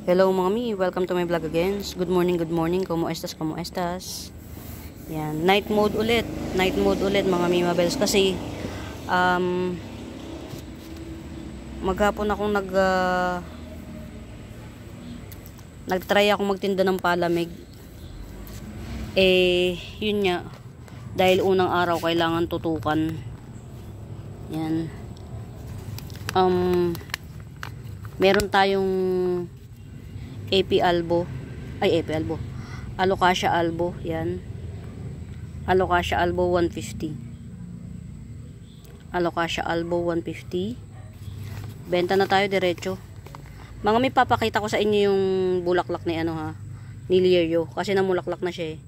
Hello mga mi, welcome to my vlog again. Good morning, como estas? Yan, night mode ulit mga mi mabels kasi maghapon akong nagtry akong magtinda ng palamig. Yun nga, dahil unang araw kailangan tutukan. Yan. Meron tayong Alocasia albo, yan. Alocasia albo 150. Alocasia albo 150. Benta na tayo diretso. Mga may papakita ko sa inyo yung bulaklak ni ni Lirio kasi namulaklak na siya eh.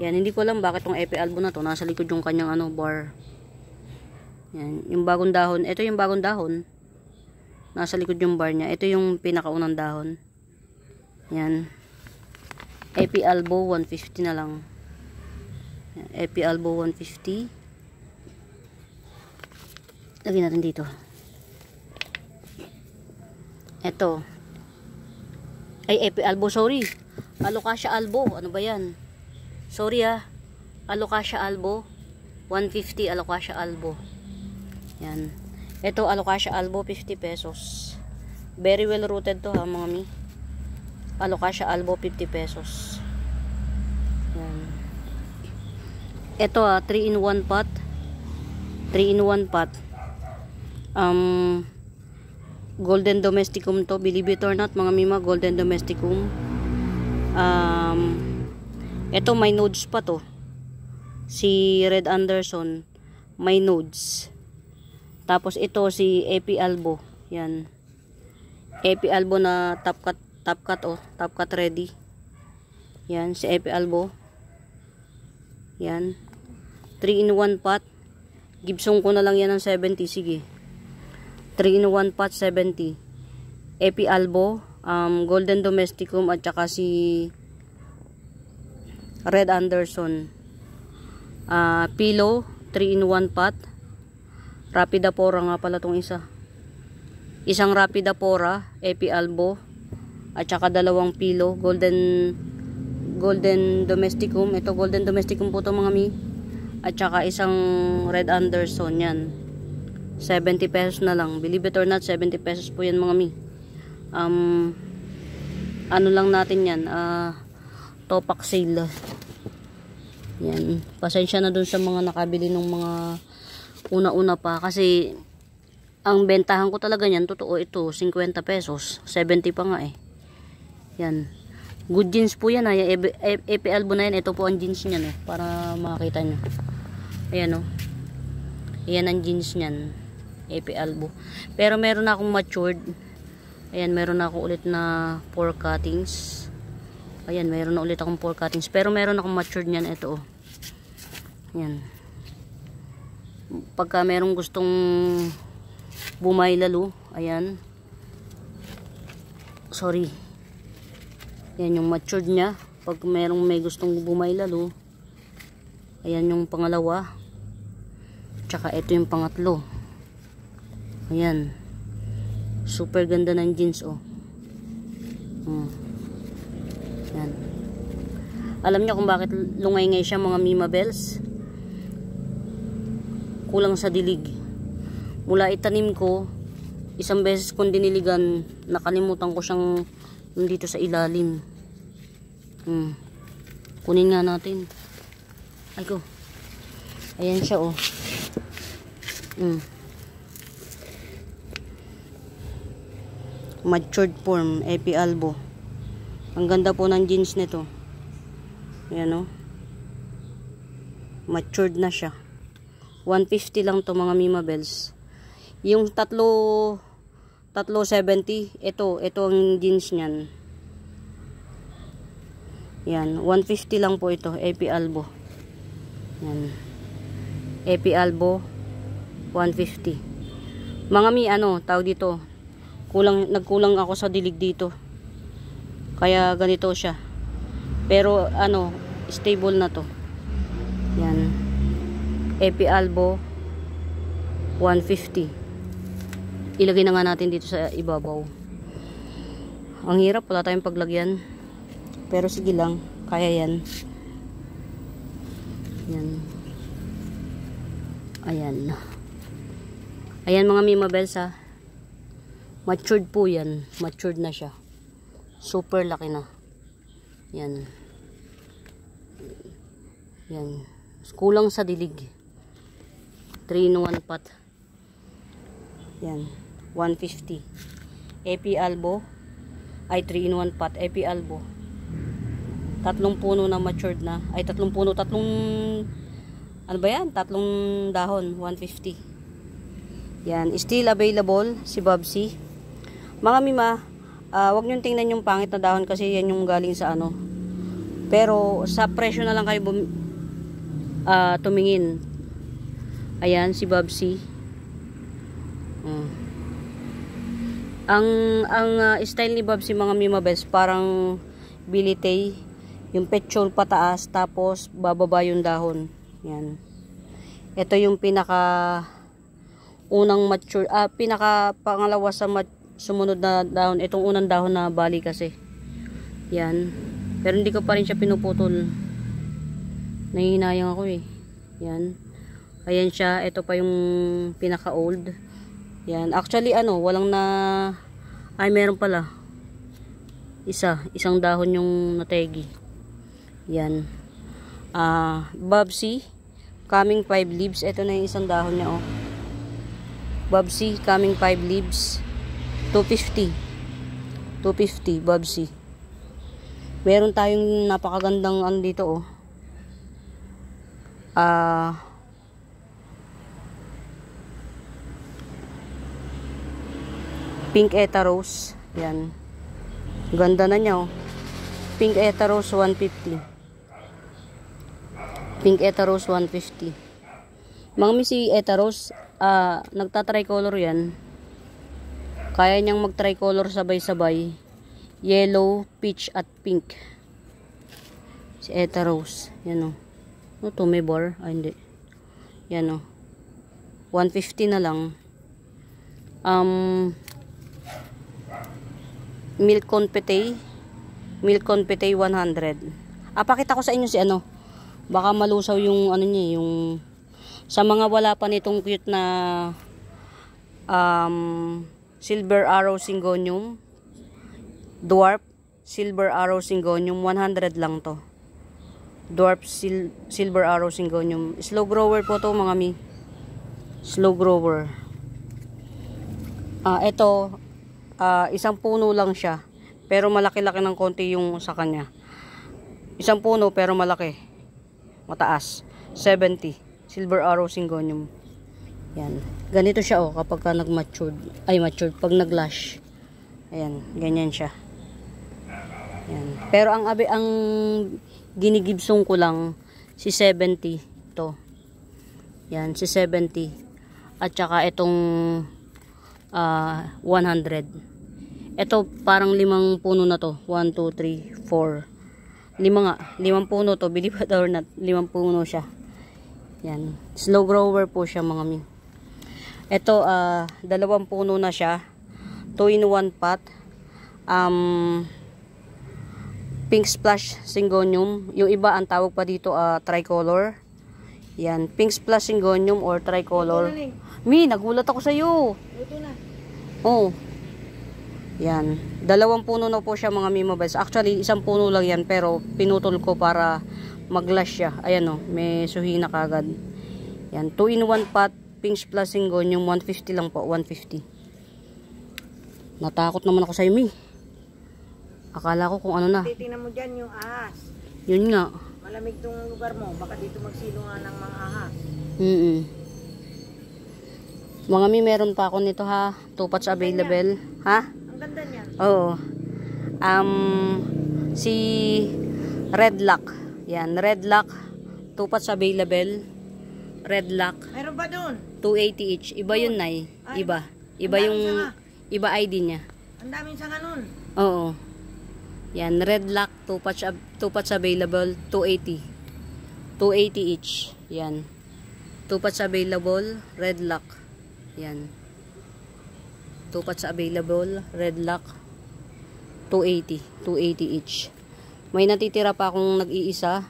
Yan, hindi ko alam bakit tong epi albo na to nasa likod yung kanyang bar. Yan, yung bagong dahon. Ito yung bagong dahon. Nasa likod yung bar niya. Ito yung pinakaunang dahon. Yan. Epi albo 150 na lang. Yan. Epi albo 150. Lagyan natin dito. Ito. Epi albo, sorry. Alocasia albo. Ano ba yan? Sorry Alocasia albo 150 Alocasia albo. Yan. Ito Alocasia albo 50 pesos. Very well rooted to mga mi. Alocasia albo 50 pesos. Yan. Ito 3 in 1 pot. 3 in 1 pot. Golden domesticum to, believe it or not mga mima, golden domesticum. Ito may nodes pa to. Si Red Anderson may nodes. Tapos ito si epi albo. Yan. Epi albo na top cut ready. Yan, si epi albo. Yan. 3 in 1 pot. Gibson ko na lang yan ng 70, sige. 3 in 1 pot 70. Epi albo, golden domesticum at saka si Red Anderson. Pillow 3 in 1 pot. Rapidapora nga pala tong isa. Isang Rapidapora, epi albo, at saka dalawang pillow, golden domesticum. Ito golden domesticum po to mga mi. At saka isang Red Anderson, yan. 70 pesos na lang. Believe it or not, 70 pesos po yan mga mi. Ano lang natin yan, topak sale. Yan. Pasensya na dun sa mga nakabili ng mga una-una pa kasi ang bentahan ko talaga niyan, totoo ito, 50 pesos. 70 pa nga eh. Yan. Good jeans po yan yung epi albo na yan. Ito po ang jeans niyan para makita nyo. Ayan Ayan ang jeans niyan. Epi albo. Pero meron na akong matured. Ayan, meron na ako ulit na 4 cuttings. Ayan, meron na ulit akong 4 cuttings. Pero meron akong matured niyan. Ito Ayan. Pagka merong gustong bumay lalo, ayan. Sorry. Ayan yung matured niya. Pag merong may gustong bumay lalo, ayan yung pangalawa. Tsaka ito yung pangatlo. Ayan. Super ganda ng jeans Ayan. Alam niyo kung bakit lungay-ngay siya mga Mima Bells? Kulang sa dilig. Mula itanim ko, isang beses kong diniligan, nakalimutan ko siyang dito sa ilalim. Kunin nga natin. Ay ko. Ayan siya Matured form, epi albo. Ang ganda po ng jeans nito. Ayan Matured na siya. 150 lang to mga Mima Bells. Yung tatlo 70, ito ang jeans niyan. Yan, 150 lang po ito, epi albo. Yan. Epi albo 150. Mga mi tawag dito. Nagkulang ako sa dilig dito. Kaya ganito siya. Pero stable na to. Yan. Epi albo 150. Ilagay na nga natin dito sa ibabaw. Ang hirap, wala tayong paglagyan. Pero sige lang, kaya yan. Yan. Ayan. Ayan mga Mimabels ha. Matured po yan. Matured na siya. Super laki na. Yan. Yan. Kulang sa dilig. 3-in-1 pot. Yan. 150. Epi Albo. Ay 3-in-1 pot. Epi Albo. 3 puno na matured na. Ay 3 puno. Ano ba yan? 3 dahon. 150. Yan. Still available si Bobsy. Mga Mima, wag nyo tingnan yung pangit na dahon kasi yan yung galing sa ano. Pero sa presyo na lang kayo tumingin. Ayan si Bobsy. Ang style ni Bobsy mga Mimabels parang bilitay, yung petchol pataas tapos bababa yung dahon. Yan. Ito yung pinaka unang mature, pinaka pangalawa sa sumunod na dahon. Itong unang dahon na bali kasi. Yan. Pero hindi ko pa rin siya pinuputol. Nahihinayang ako eh. Yan. Ayan siya. Ito pa yung pinaka old. Yan. Actually walang na ay meron pala. Isang dahon yung nategi. Yan. Bobsy coming 5 leaves. Ito na yung isang dahon niya oh. Bobsy coming 5 leaves. 250 Bobsy. Meron tayong napakagandang dito oh. Pink Eta Rose. Yan. Ganda na niya oh. Pink Eta Rose 150. Pink Eta Rose 150. Mga si Eta Rose, nagta-tricolor yan. Kaya niyang mag-tricolor sabay-sabay. Yellow, peach at pink. Si Eta Rose. Yan o. Ano to? May bar? Ay hindi. Yan o. 150 na lang. Milk Confete. Milk Confete 100. Pakita ko sa inyo si baka malusaw yung niya, yung sa mga wala pa nitong cute na Silver Arrow Syngonium, Dwarf Silver Arrow Syngonium, 100 lang to. Dwarf Silver Arrow Syngonium. Slow grower po to mga mi. Slow grower. Ito, isang puno lang siya. Pero malaki-laki ng konti yung sa kanya. Isang puno pero malaki. Mataas. 70. Silver Arrow Syngonium. Yan. Ganito siya oh kapag ka nag-matured. Ay matured pag nag-lash. Ayan, ganyan siya. Yan. Pero ang ginigibsong ko lang si 70 to. Yan, si 70. At saka itong 100. Ito parang 5 puno na to. 1, 2, 3, 4. 5 nga. 5 puno to. Believe it or not, 5 puno siya. Yan. Slow grower po siya mga mi. Ito, 2 puno na siya. 2-in-1 pot. Pink Splash Syngonium. Yung iba, ang tawag pa dito, tricolor. Yan. Pink Splash Syngonium or tricolor. Mi, nagulat ako sa'yo. Ito na. Oh. Yan. 2 puno na po siya mga Mimabels. Actually, 1 puno lang yan. Pero pinutol ko para mag-lash siya. Ayan o. May suhi na kagad. Yan. 2-in-1 pot. Pink Splash Syngonium. 150 lang po. 150. Natakot naman ako sa'yo, Mi. Akala ko kung ano na. Titingnan mo dyan yung ahas. Yun nga. Malamig tong lugar mo. Baka dito magsilungan ng mga ahas. Mga Mi, meron pa ako nito ha. 2 pots available. Ha? Ang ganda niyan. Oo. Si Red Lock. Yan. Red Lock. 2 pots available. Red Lock. Meron ba dun? 280 each. Iba yun, Nay. Iba. Iba yung... Iba ID niya. Ang daming sanga nun. Oo. Yan. Red Lock. 2 pots available. 280. 280 each. Yan. 2 pots available. Red Lock. Yan. 2 pots available. Red Lock. 280 each. May natitira pa akong nag-iisa.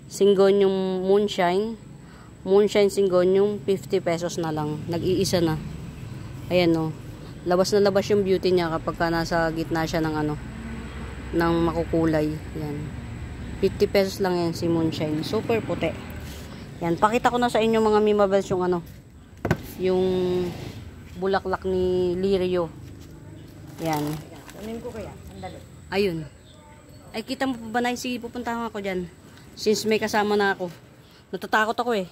Syngonium Moonshine. Moonshine Syngonium, 50 pesos na lang. Nag-iisa na. Ayan o. Labas na labas yung beauty niya kapag ka nasa gitna siya ng ano, ng makukulay. Yan. 50 pesos lang yan si Moonshine. Super puti. Yan. Pakita ko na sa inyo mga Mimabels yung ano, yung bulaklak ni Lirio. Yan. Kunin ko kaya. Sandali. Ayun. Ay, kita mo pa ba na? Sige, pupuntahan ako dyan. Since may kasama na ako. Natatakot ako eh.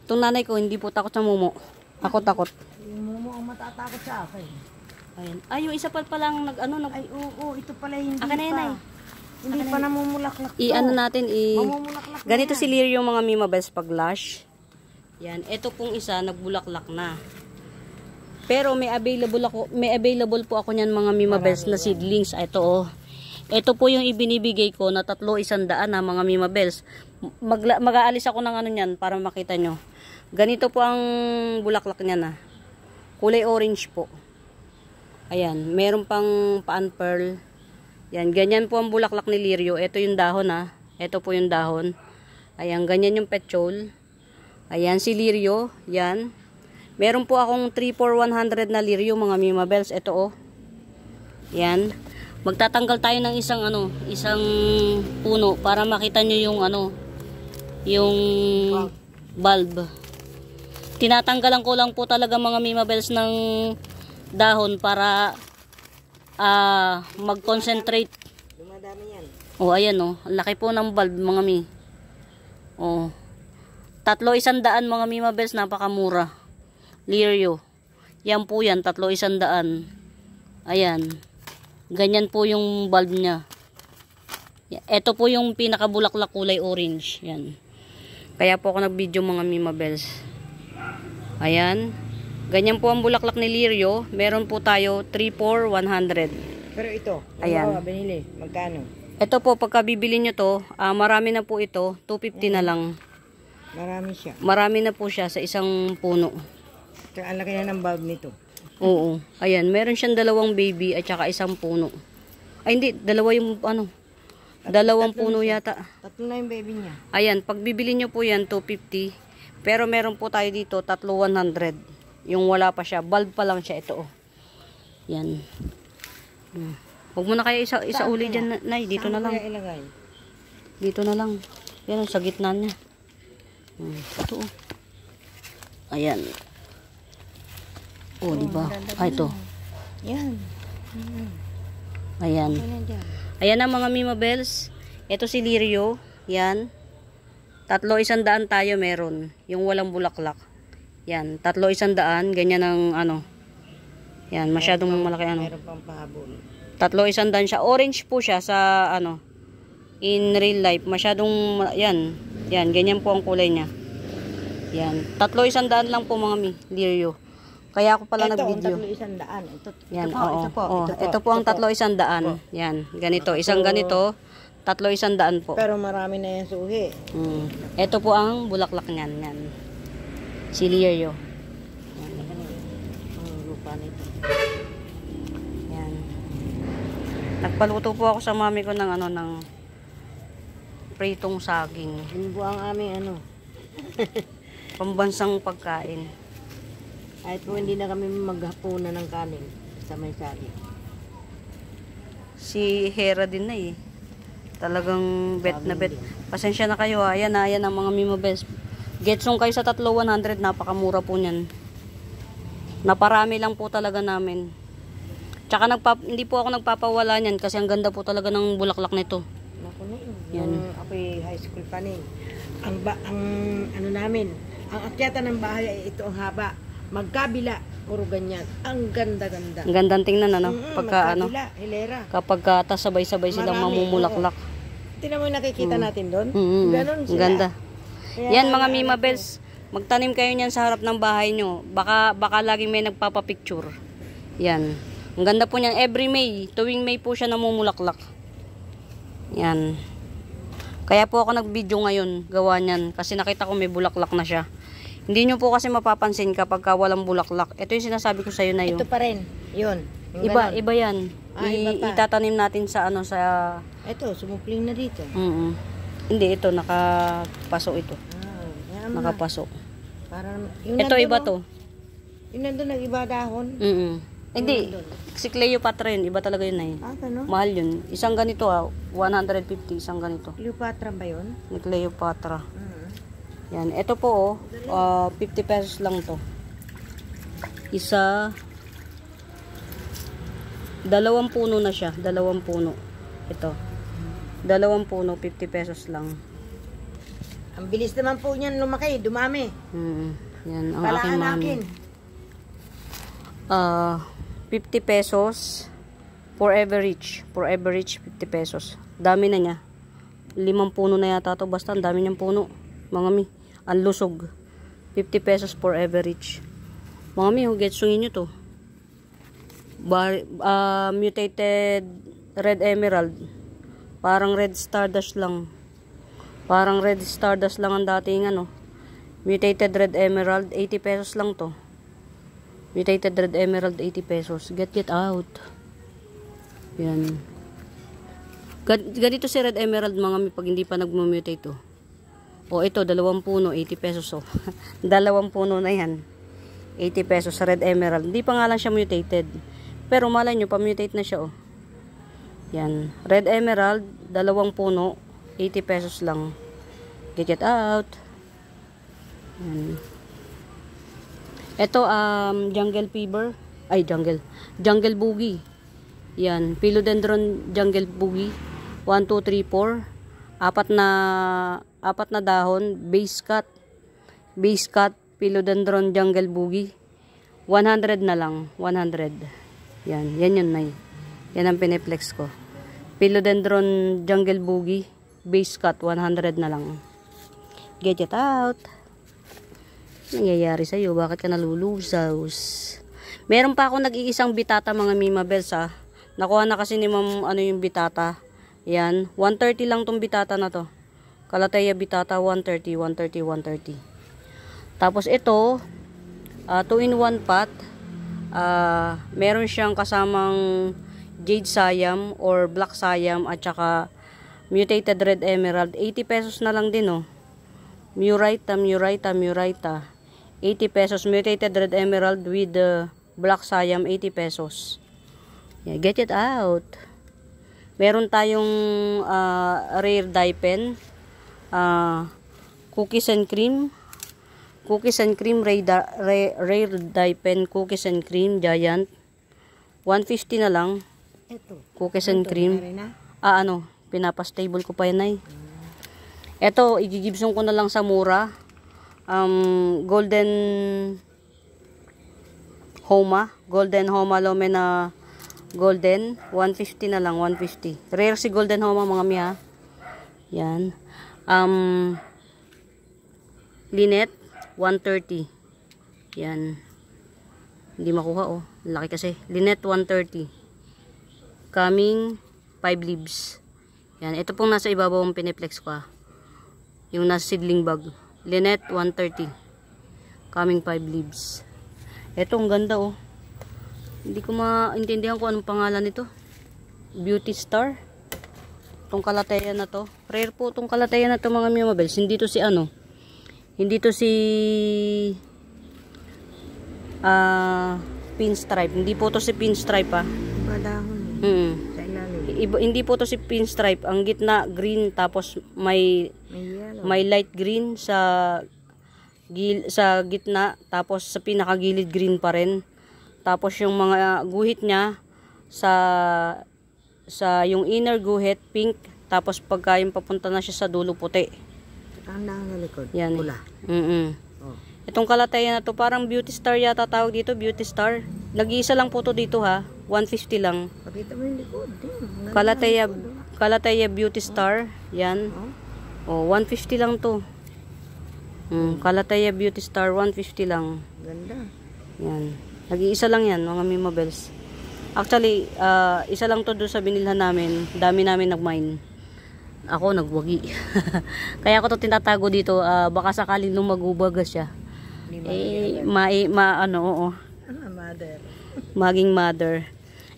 Itong nanay ko, hindi po takot sa mumo. Ako takot. Yung mumo ang matatakot sa akin. Ayun. Ay, yung isa pa palang Ay, oo, ito pala hindi Akin na yan, ay. Hindi pa namumulaklak to. I-ano natin, Mamumulaklak na ganito yan. si Lirio yung mga Mimabels pag lash. Yan. Ito pong isa, nagbulaklak na. Pero may available po ako niyan mga Mimabels na seedlings. Ito oh. Ito po yung ibinibigay ko na 300 na mga Mimabels. Mag-aalis ako ng ano niyan para makita nyo. Ganito po ang bulaklak niya na. Kulay orange po. Ayan, meron pang paan pearl. Yan, ganyan po ang bulaklak ni Lirio. Ito yung dahon ha. Ito po yung dahon. Ayan, ganyan yung petioles. Ayan si Lirio, yan. Meron po akong 3-4-100 na Lirio mga Mimabels. Ito oh. Yan. Magtatanggal tayo ng isang puno para makita nyo yung yung bulb. Tinatanggalan ko lang po talaga mga Mimabels ng dahon para mag-concentrate. Dumadami yan. Oh, ayan oh. Ang laki po ng bulb mga mi. Oh. 300 mga Mimabels, napakamura. Lirio. Yan po yan, 300. Ayan. Ganyan po yung bulb niya. Ito po yung pinakabulaklak kulay orange. Yan. Kaya po ako nag-video mga Mimabels. Ayan. Ganyan po ang bulaklak ni Lirio. Meron po tayo 3-4-100. Pero ito, Ayan. binili. Magkano? Ito po, pagka bibili nyo to, marami na po ito. 250 na lang. Marami siya. Marami na po siya sa isang puno. Kaya ang laki na ng bulb nito. Oo. Ayan, meron siyang 2 baby at saka isang puno. Ay hindi, 2 yung 2 puno yata. 3 na yung baby niya. Ayan, pag bibili nyo po yan, 250. Pero meron po tayo dito, 3-100. Yung wala pa siya, bulb pa lang siya ito. Oh. Yan. Huwag mo na kaya isa uli dyan, Nay. Dito na lang. Saan ilagay? Dito na lang. Yan, sa gitna niya. Ito oh. Ayan. Oh, diba? Ito. Yan. Ayan. Ayan ang mga Mimabels. Ito si Lirio. Yan. 300 tayo meron. Yung walang bulaklak. Yan. 300. Ganyan ang Yan. Masyadong malaki Meron pang pahabol. 300 siya. Orange po siya sa in real life. Masyadong yan. Yan. Ganyan po ang kulay niya. Yan. 300 lang po mga Lirio. Kaya ako pala nag-video. Ito, 300. Yan, ito oo. po. Ito po ang 300. Yan, ganito. Isang ganito, 300 po. Pero marami na yan suhi. Ito po ang bulaklak niyan. Yan. Si Lirio. Yan. Ang lupa nito. Yan. Nagpaluto po ako sa mami ko ng ng pritong saging. Yun po ang aming Pambansang pagkain. Kahit po hindi na kami maghapunan ng kanin sa may sari. Si Hera din na eh. Talagang bet na bet. Pasensya na kayo ha. Ayan ang mga Mimabels. Getsong kayo sa 3-100. Napakamura po niyan. Naparami lang po talaga namin. Tsaka hindi po ako nagpapawala niyan kasi ang ganda po talaga ng bulaklak nito. Naku na Yan. Nung ako'y high school pa rin. Ang akyatan ng bahay ay ito ang haba. Magkabila, puro ganyan. Ang ganda-ganda. Ang gandang tingnan pagka magkabila, hilera. kapag sabay-sabay silang Marami, mamumulaklak. Tingnan mo yung nakikita natin doon? Ganon Ang sila. ganda. Kaya Yan mga Mimabels, magtanim kayo niyan sa harap ng bahay nyo. Baka laging may nagpapapicture. Yan. Ang ganda po niyan. Every May, tuwing May po siya namumulaklak. Yan. Kaya po ako nag-video ngayon, gawa niyan. Kasi nakita ko may bulaklak na siya. Hindi nyo po kasi mapapansin kapag walang bulaklak. Ito yung sinasabi ko sa'yo na yun. Ito pa rin. Yun. Yung Iba, ganon. iba yan. Iba pa. Itatanim natin sa ano, sa... Ito, sumupling na dito. Hindi, ito, nakapaso ito. Yan na. Nakapaso. Para, yung Ito, nandun, iba oh. to. Yung nandun, nag-iba dahon. Hindi, nandun. si Cleopatra yun, iba talaga yun na Gano'n? Mahal yun. Isang ganito 150, isang ganito. Cleopatra ba yun? Ni Cleopatra. Yan, ito po 50 pesos lang to. Isa, dalawang puno na siya, dalawang puno. Ito. Dalawang puno, 50 pesos lang. Ang bilis naman po niyan lumaki, dumami. Yan, ang Palaan aking mami. akin. 50 pesos forever rich. Forever rich, 50 pesos. Dami na niya. 5 puno na yata to. Basta ang dami niyang puno. Mga mi, ang lusog. 50 pesos forever rich. Mga mi, hugetsungin nyo to. Mutated red emerald. Parang red stardust lang. Parang red stardust lang ang dating ano. Mutated red emerald, 80 pesos lang to. Mutated red emerald, 80 pesos. Get out. Yan. Ganito si red emerald mga mi pag hindi pa nagmutate to. O ito, 2 puno, 80 pesos oh. 2 puno na yan. 80 pesos sa red emerald. Hindi pa nga lang siya mutated. Pero malay nyo, pa-mutate na siya oh. Yan. Red emerald, 2 puno, 80 pesos lang. Get out. Yan. Ito, jungle fever. Ay, jungle boogie. Yan. Philodendron jungle boogie. 1, 2, 3, 4. Apat na dahon. Base cut. Philodendron jungle boogie. 100 na lang. 100. Yan. Yan yun, Nay. Yan ang piniplex ko. Philodendron jungle boogie. Base cut. 100 na lang. Get it out. Nangyayari sa'yo? Bakit ka nalulusaws? Meron pa ako nag-iisang bitata mga Mima Bells ha. Nakuha na kasi ni Ma'am ano yung bitata. Yan. 130 lang tong bitata na to. Calathea bitata 130. Tapos ito 2-in-1 pot. Meron siyang kasamang jade siam or black siam at saka mutated red emerald. 80 pesos na lang din oh. Murita. 80 pesos. Mutated red emerald with the black siam, 80 pesos. Yeah, get it out. Meron tayong rare dye pen. Cookies and cream. Rare dye pen. Cookies and cream. Giant. 150 na lang. Ito. Cookies and cream. Pinapastable ko pa yan ay. Ito, igigibsong ko na lang sa mura. Golden Homa Lumena Golden 150 na lang, 150. Rare si Golden Homa mga miha. Yan. Linet 130. Yan. Hindi makuha oh. Laki kasi. Linet 130. Coming 5 leaves. Yan. Ito pong nasa ibabaw ang piniplex ko ah. Yung nasa seedling bag. Linet 130. Coming 5 leaves. Ito ang ganda oh. Hindi ko maintindihan kung anong pangalan nito. Beauty Star. Itong Calathea na to. Rare po itong Calathea na to mga Mima Bells. Hindi to si ano. Hindi to si pinstripe. Hindi po to si pinstripe ah. Badahon. Sa ilalim. Hindi po to si pinstripe. Ang gitna green tapos may light green sa gitna tapos sa pinakagilid green pa rin. Tapos yung mga guhit niya sa yung inner guhit pink tapos pagka yung papunta na siya sa dulo puti. Tanda ang likod. Yan. Pula. Oh. Itong Calathea na to parang Beauty Star yata tawag dito, Beauty Star. Nag-iisa lang po to dito ha. 150 lang. Pakita mo yung likod. Calathea Beauty Star. Yan. Oh, 150 lang to. Calathea Beauty Star 150 lang. Ganda. Yan. Nag-iisa lang yan mga Mima Bells. Actually, isa lang to doon sa binilhan namin. Dami namin nag-mine. Ako nagwagi. Kaya ako to tinatago dito. Baka sakaling lumagubaga siya. Oo. Mother. Maging mother.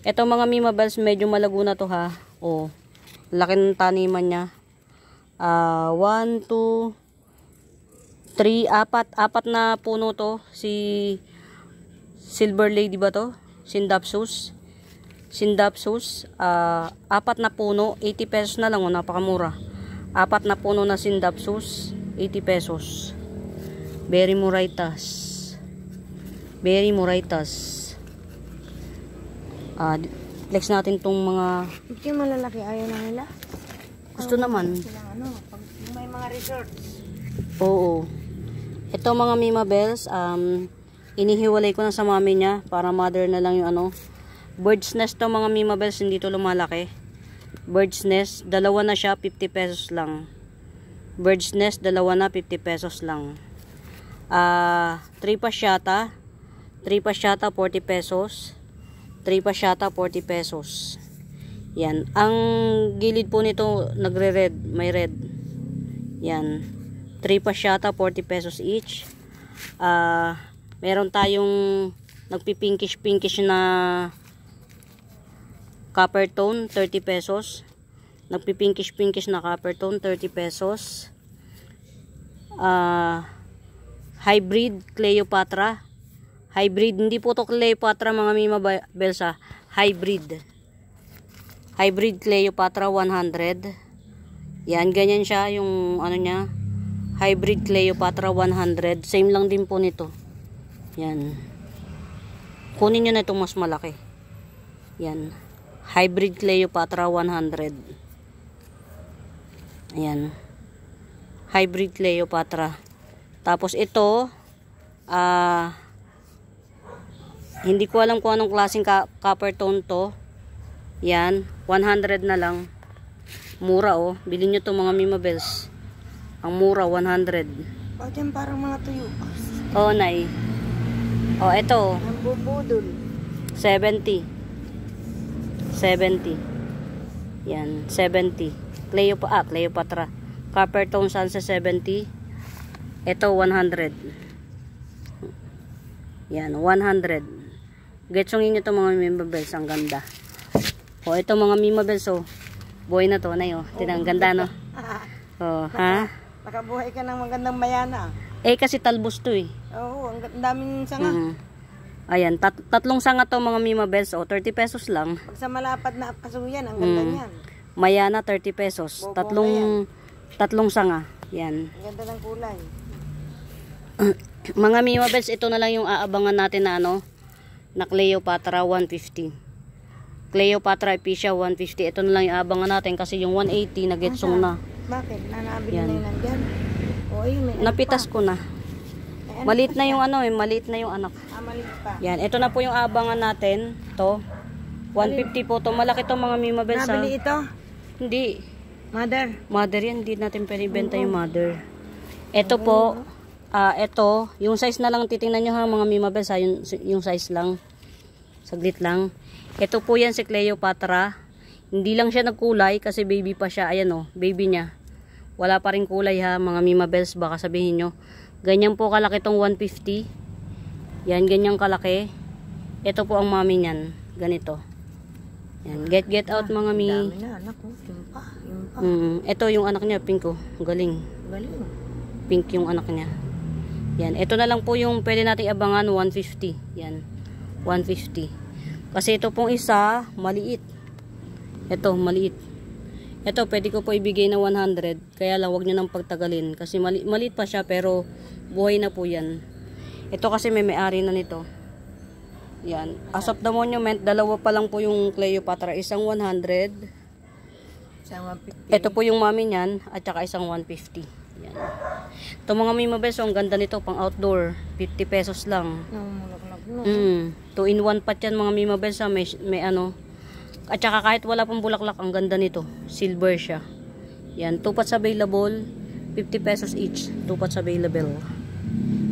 Ito mga Mima Bells, medyo malago na to ha. Oh, laki ng taniman niya. 1, 2, 3, 4 na puno to. Si Silver Lady ba to? Sindapsus. 4 na puno, 80 pesos na lang, oh, napakamura. 4 na puno na Sindapsus, 80 pesos. Very Moraitas. Very Moraitas. Flex natin tong mga Ito yung malalaki, ayaw na nila. gusto naman. Silang pag may mga resorts. Oo. Ito mga Mima Bells, inihiwalay ko na sa mami niya para mother na lang yung bird's nest to mga Mima Bells, hindi to lumalaki. Bird's nest, dalawa na siya, 50 pesos lang. Bird's nest, dalawa na, 50 pesos lang. 3 pasyata, 40 pesos. 3 pasyata, 40 pesos. Yan. Ang gilid po nito nagre-red, may red. Yan. 3 pasyata, 40 pesos each. Meron tayong nagpipinkish na copper tone, 30 pesos. Nagpipinkish na copper tone, 30 pesos. Hybrid Cleopatra. Hybrid, hindi po to Cleopatra mga Mima Bells, hybrid. Hybrid Cleopatra 100. Yan, ganyan siya yung niya. Hybrid Cleopatra 100. Same lang din po nito. Yan. Kunin nyo na itong mas malaki. Yan. Hybrid Cleopatra 100. Ayan. Hybrid Cleopatra. Tapos ito, hindi ko alam kung anong klaseng copper tone to. Yan, 100 na lang. Mura oh. Bilhin nyo to mga Mima Bells. Ang mura, 100. Bakit yan parang mga tuyo? Oh, nay. Oh, ito. Ang bubudol. 70. Yan, 70. Cleopatra. Copper tone saan sa 70. Ito, 100. Yan, 100. Getsongin nyo ito mga Mima Bells. Ang ganda. O, ito mga Mima Bells, oh. Buhay na to, nay, oh. Tinang ganda, no? Oh, ha? Nakabuhay ka ng magandang mayana. Kasi talbos to, eh. Oo, ang daming sanga. Ayan, tatlong sanga to mga Mima Bells, oh. 30 pesos lang. Pag sa malapad na kasuyan, ang ganda niyan. Mayana, 30 pesos. Tatlong sanga. Yan. Ang ganda ng kulay. Mga Mima Bells, ito na lang yung aabangan natin na na Cleopatra 150. Cleopatra Epicia 150. Ito na lang yung aabangan natin kasi yung 180 nagetsong na. Bakit? Nanabili na yun nandyan? O ayun, may napitas ko na. Maliit na yung maliit na yung anak. Maliit pa. Yan, ito na po yung aabangan natin. To. 150 po to. Malaki to mga Mima Bells. Nabili ito? Hindi. Mother Yan, hindi natin pwede ibenta yung mother. Ito po, ito, yung size na lang titingnan nyo ha mga Mima Bells, yung size lang. Saglit lang. Ito po yan si Cleopatra. Hindi lang siya nagkulay kasi baby pa siya. Ayan o, baby niya. Wala pa rin kulay ha mga Mima Bells, baka sabihin nyo. Ganyan po kalaki tong 150. Yan, ganyang kalaki. Ito po ang mami niyan. Ganito. Yan, get out mga mi. Dami na anak ko. Yung pa. Ito yung anak niya, pink oh. Galing. Pink yung anak niya. Yan, ito na lang po yung pwede nating abangan, 150. Yan, 150. Kasi ito pong isa, maliit. Ito, maliit. Ito, pwede ko po ibigay na 100. Kaya lang, wag nyo nang pagtagalin. Kasi maliit pa siya, pero buhay na po yan. Ito kasi may-ari na nito. Yan. As of the monument, dalawa pa lang po yung Cleopatra. Isang 100. Isang 150. Ito po yung mami niyan, at saka isang 150. Yan. Ito mga Mima Bells, ang ganda nito, pang outdoor. 50 pesos lang. 2 in 1 pat yan mga Mima Bells, may at saka kahit wala pang bulaklak, ang ganda nito, silver siya. Yan, 2 pots available, 50 pesos each. 2 pots available.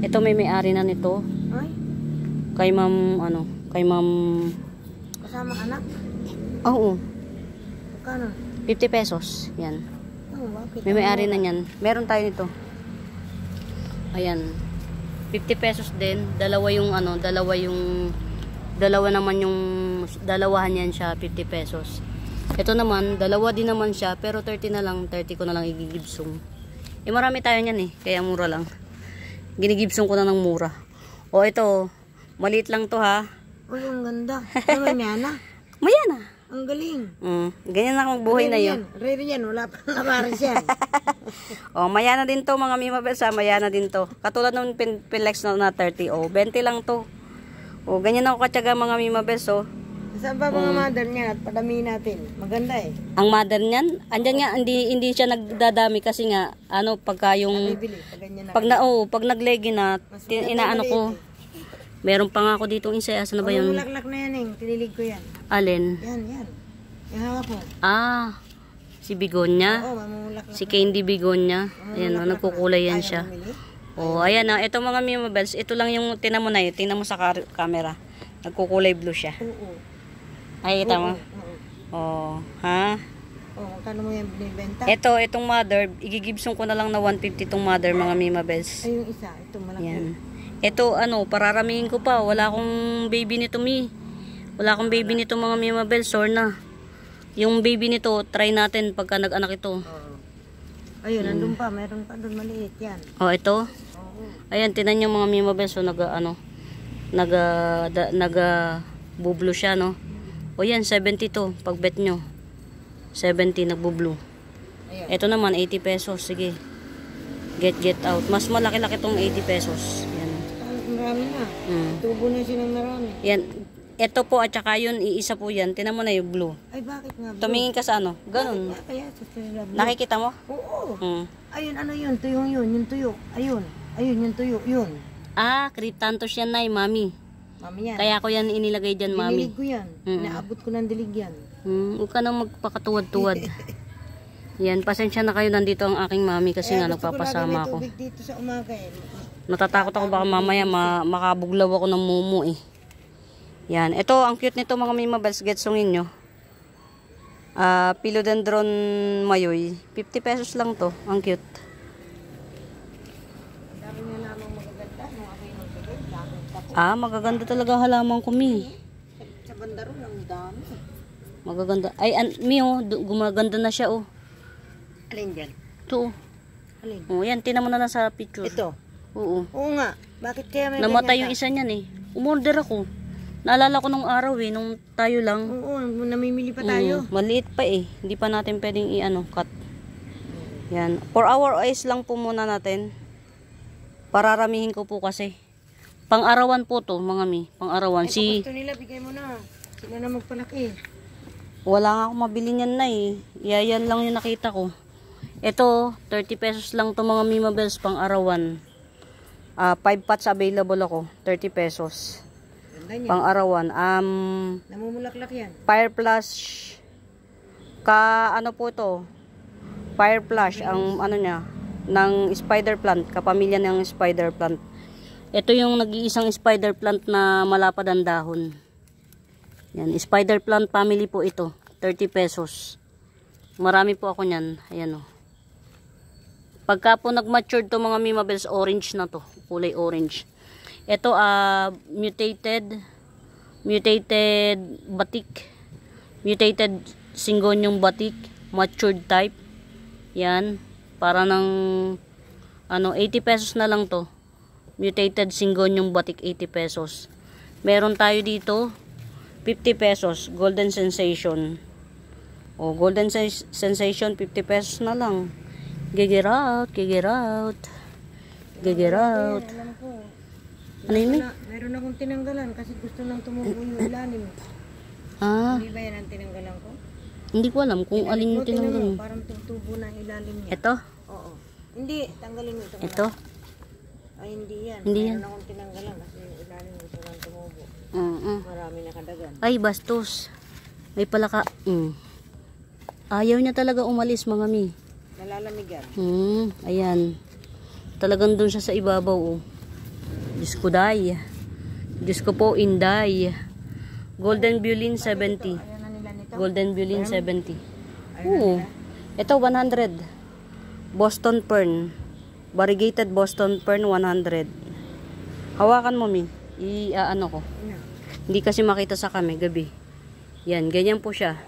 Ito may-ari na nito. Ay? Kay ma'am Kasama anak? Oo. Magkano? 50 pesos. Yan. Bakit? May-ari na yan. Meron tayo nito. Ayan. 50 pesos din. Dalawa naman yung dalawahan yan siya, 50 pesos. Ito naman, dalawa din naman siya, pero 30 na lang, 30 ko na lang igigibsong. Eh, marami tayo niyan eh, kaya mura lang. Ginigibsong ko na ng mura. O, ito, maliit lang to ha. Uy, ang ganda. Ano na? Mayana. Ang galing. Ganyan na akong buhay na yun. Rare yan, wala pa nabaris yan. O, mayana din to mga mimabels ha, mayana din to. Katulad ng Pilex na 30, o, 20 lang to. O, ganyan ako katyaga mga mimabels, o. Saan ba mga mother niyan at padami natin? Maganda eh. Ang mother niyan, andyan nga, hindi siya nagdadami kasi nga, ano, pagka yung, Bibili, pag ganyan na. pag naglegi na, inaano ko. Meron pa nga ako dito isa, asa na ba yun? Mulaklak na yan eh, tinilig ko yan. Alin? Yan. Yung hawak mo. Ah, si Bigonya. Oo, mamulaklak. Si Candy Bigonya. Ayan, nagkukulay yan siya. Oh, ayan na, ito mga mimabels, ito lang yung tinamo na yun, tingnan mo sa camera. Nagkukulay blue siya. Oo. Ay, kita mo? Oo. Oh, ha? Oo, magkano mo yan binibenta? Itong mother, igigibsong ko na lang na 150 itong mother mga mimabels. Ay, yung isa, ito malaki. Yan. Ito, pararamihin ko pa. Wala akong baby nito, Wala akong baby nito, mga mimabel. Sore na. Yung baby nito, try natin pagka nag-anak ito. Oo. Ayun, nandun pa. Meron pa doon maliit yan. Oh, ito. Oo. Ayan, tinan nyo mga mimabel. So, bublo siya, no? O yan, 70 to. Pag bet nyo. 70, nagbublo. Ayan. Ito naman, 80 pesos. Sige. Get out. Mas malaki-laki tong 80 pesos. Yan. Marami na. Tubo na siya ng marami. Yan. Ito po at saka yun, iisa po yan. Tinan mo na yung blue. Ay, bakit nga? Tumingin ka sa ano? Ganun. Kaya, susunod. Nakikita mo? Oo. Mm. Ayun, ano yun? Tuyong yun. Yung tuyo. Ayun. Ayun, yung tuyo. Yun. Ah, cryptanthus yan na mami. Mami yan. Kaya ko yan inilagay dyan, mami. Dinilig ko yan. Naabot ko ng dilig yan. Huwag ka nang magpakatuwad-tuwad. Yan, pasensya na kayo, nandito ang aking mami kasi nga nagpapasama ako. Tubig dito sa umaga eh. Natatakot ako baka mamaya makabuglaw ako ng mumu eh. Yan, ito ang cute nito mga mimabels, getsongin nyo. Philodendron mayoy, 50 pesos lang to, ang cute. Dami na lamang magaganda. Nung ako yung magaganda, daming tapo. Magaganda talaga halaman ko, Sa bandaro lang dami. Magaganda. Ay, gumaganda na siya, oh. Alin dyan? Ito, oh. Alin? Oh, yan, tinan mo na lang sa picture. Ito? Oo. Oo nga. Bakit kaya may Namatay yung ganyan isa niyan eh. Umorder ako. Naalala ko nung araw eh, nung tayo lang. Oo, namimili pa tayo. Maliit pa eh. Hindi pa natin pwedeng cut. Yan. 4 hour eyes lang po muna natin. Pararamihin ko po kasi. Pang-arawan po to, mga Pang-arawan. Gusto nila, bigay mo na. Sila na magpalaki. Wala nga akong mabili niyan na eh. Yan lang yung nakita ko. Ito, 30 pesos lang to mga mimabels, pang-arawan. 5 pots available ako. 30 pesos. Pang-arawan. Namumulaklak yan. Fire flash. Ano po to? Fire flash. Ang ano niya. Ng spider plant. Kapamilya ng spider plant. Ito yung nag-iisang spider plant na malapad ang dahon. Yan. Spider plant family po ito. 30 pesos. Marami po ako niyan. Ayan o. Pagka po nag-mature to mga mimabels, orange na to. Kulay orange. Ito, mutated batik. Mutated Syngonium batik. Matured type. Yan. Para ng 80 pesos na lang to. Mutated Syngonium batik, 80 pesos. Meron tayo dito, 50 pesos. Golden Sensation. Golden Sensation, 50 pesos na lang. Gigir out. Alam ko. Ano yun? Meron akong tinanggalan kasi gusto nang tumubo yung ilalim. Hindi ba yan ang tinanggalan ko? Hindi ko alam kung alin yung tinanggal. Parang tutubo na ang ilalim niya. Ito? Oo. Hindi, tanggalin mo ito. Ito? Ay, hindi yan. Hindi yan. Meron akong tinanggalan kasi yung ilalim gusto nang tumubo. Marami nakadagan. Ay, bastos. May palaka. Ayaw niya talaga umalis, mga Nalalamigan. Ayan. Talagang doon siya sa ibabaw, oh. Diyos ko day. Diyos ko po, inday. Golden Violin, 70. Ayan na nila nito. Golden Violin, 70. Oo. Ito, 100. Boston Fern. Variegated Boston Fern, 100. Hawakan mo, Mi. I-ano ko. Hindi kasi makita sa kami, gabi. Yan, ganyan po siya.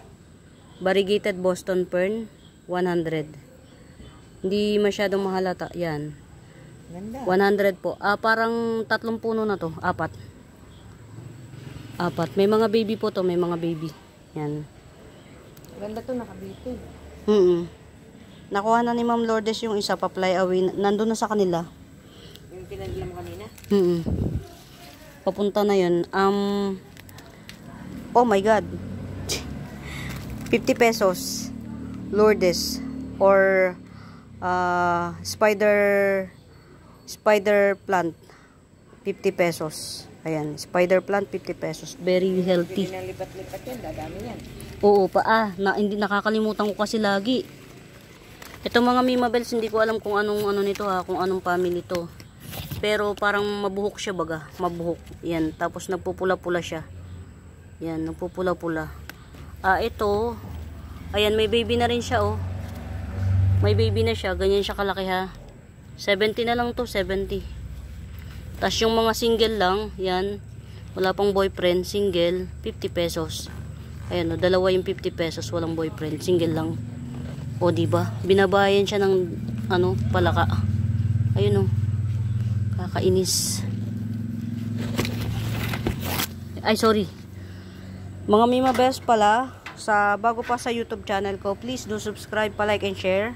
Variegated Boston Fern, 100. Hindi masyadong mahalata. Yan. Ganda. 100 po. Parang 3 puno na to. 4. May mga baby po to. May mga baby. Yan. Ganda to, nakabitin. Nakuha na ni Ma'am Lourdes yung isa, pa-fly away. Nandun na sa kanila. Yung pinagila mo kanina? Papunta na yun. Oh my God. 50 pesos. Lourdes. Or spider plant. 50 pesos. Ayan. Spider plant, 50 pesos. Very healthy. Hindi na lipat-lipat yan. Dadami yan. Oo pa. Hindi nakakalimutan ko kasi lagi. Ito mga Mimabels, hindi ko alam kung anong ano nito kung anong family to. Pero parang mabuhok siya baga, mabuhok. Yan, tapos nagpupula-pula siya. Yan, nagpupula-pula. Ito, ayan, may baby na rin siya May baby na siya, ganyan siya kalaki ha. 70 na lang to, 70. Tapos yung mga single lang, yan, wala pang boyfriend, single, 50 pesos. Ayan, dalawa yung 50 pesos, walang boyfriend, single lang. Diba? Binabayan siya ng palaka. Ayun kakainis. Ay, sorry. Mga Mimabels pala, bago pa sa YouTube channel ko, please do subscribe, like and share.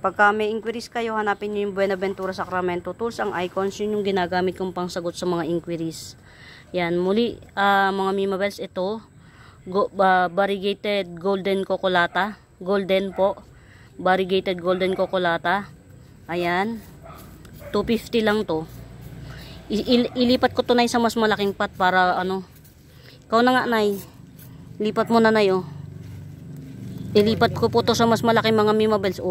Pagka may inquiries kayo, hanapin nyo yung Buenaventura Sacramento Tools. Ang icons, yun yung ginagamit kong pangsagot sa mga inquiries. Yan, muli, mga Mimabels, ito variegated golden cocolata. Golden po. Variegated golden cocolata. Ayan. 250 lang to. Ilipat ko to na sa mas malaking pot para Ikaw na nga, Nay. Lipat mo na, Nay, Ilipat ko po to sa mas malaking mga Mimabels,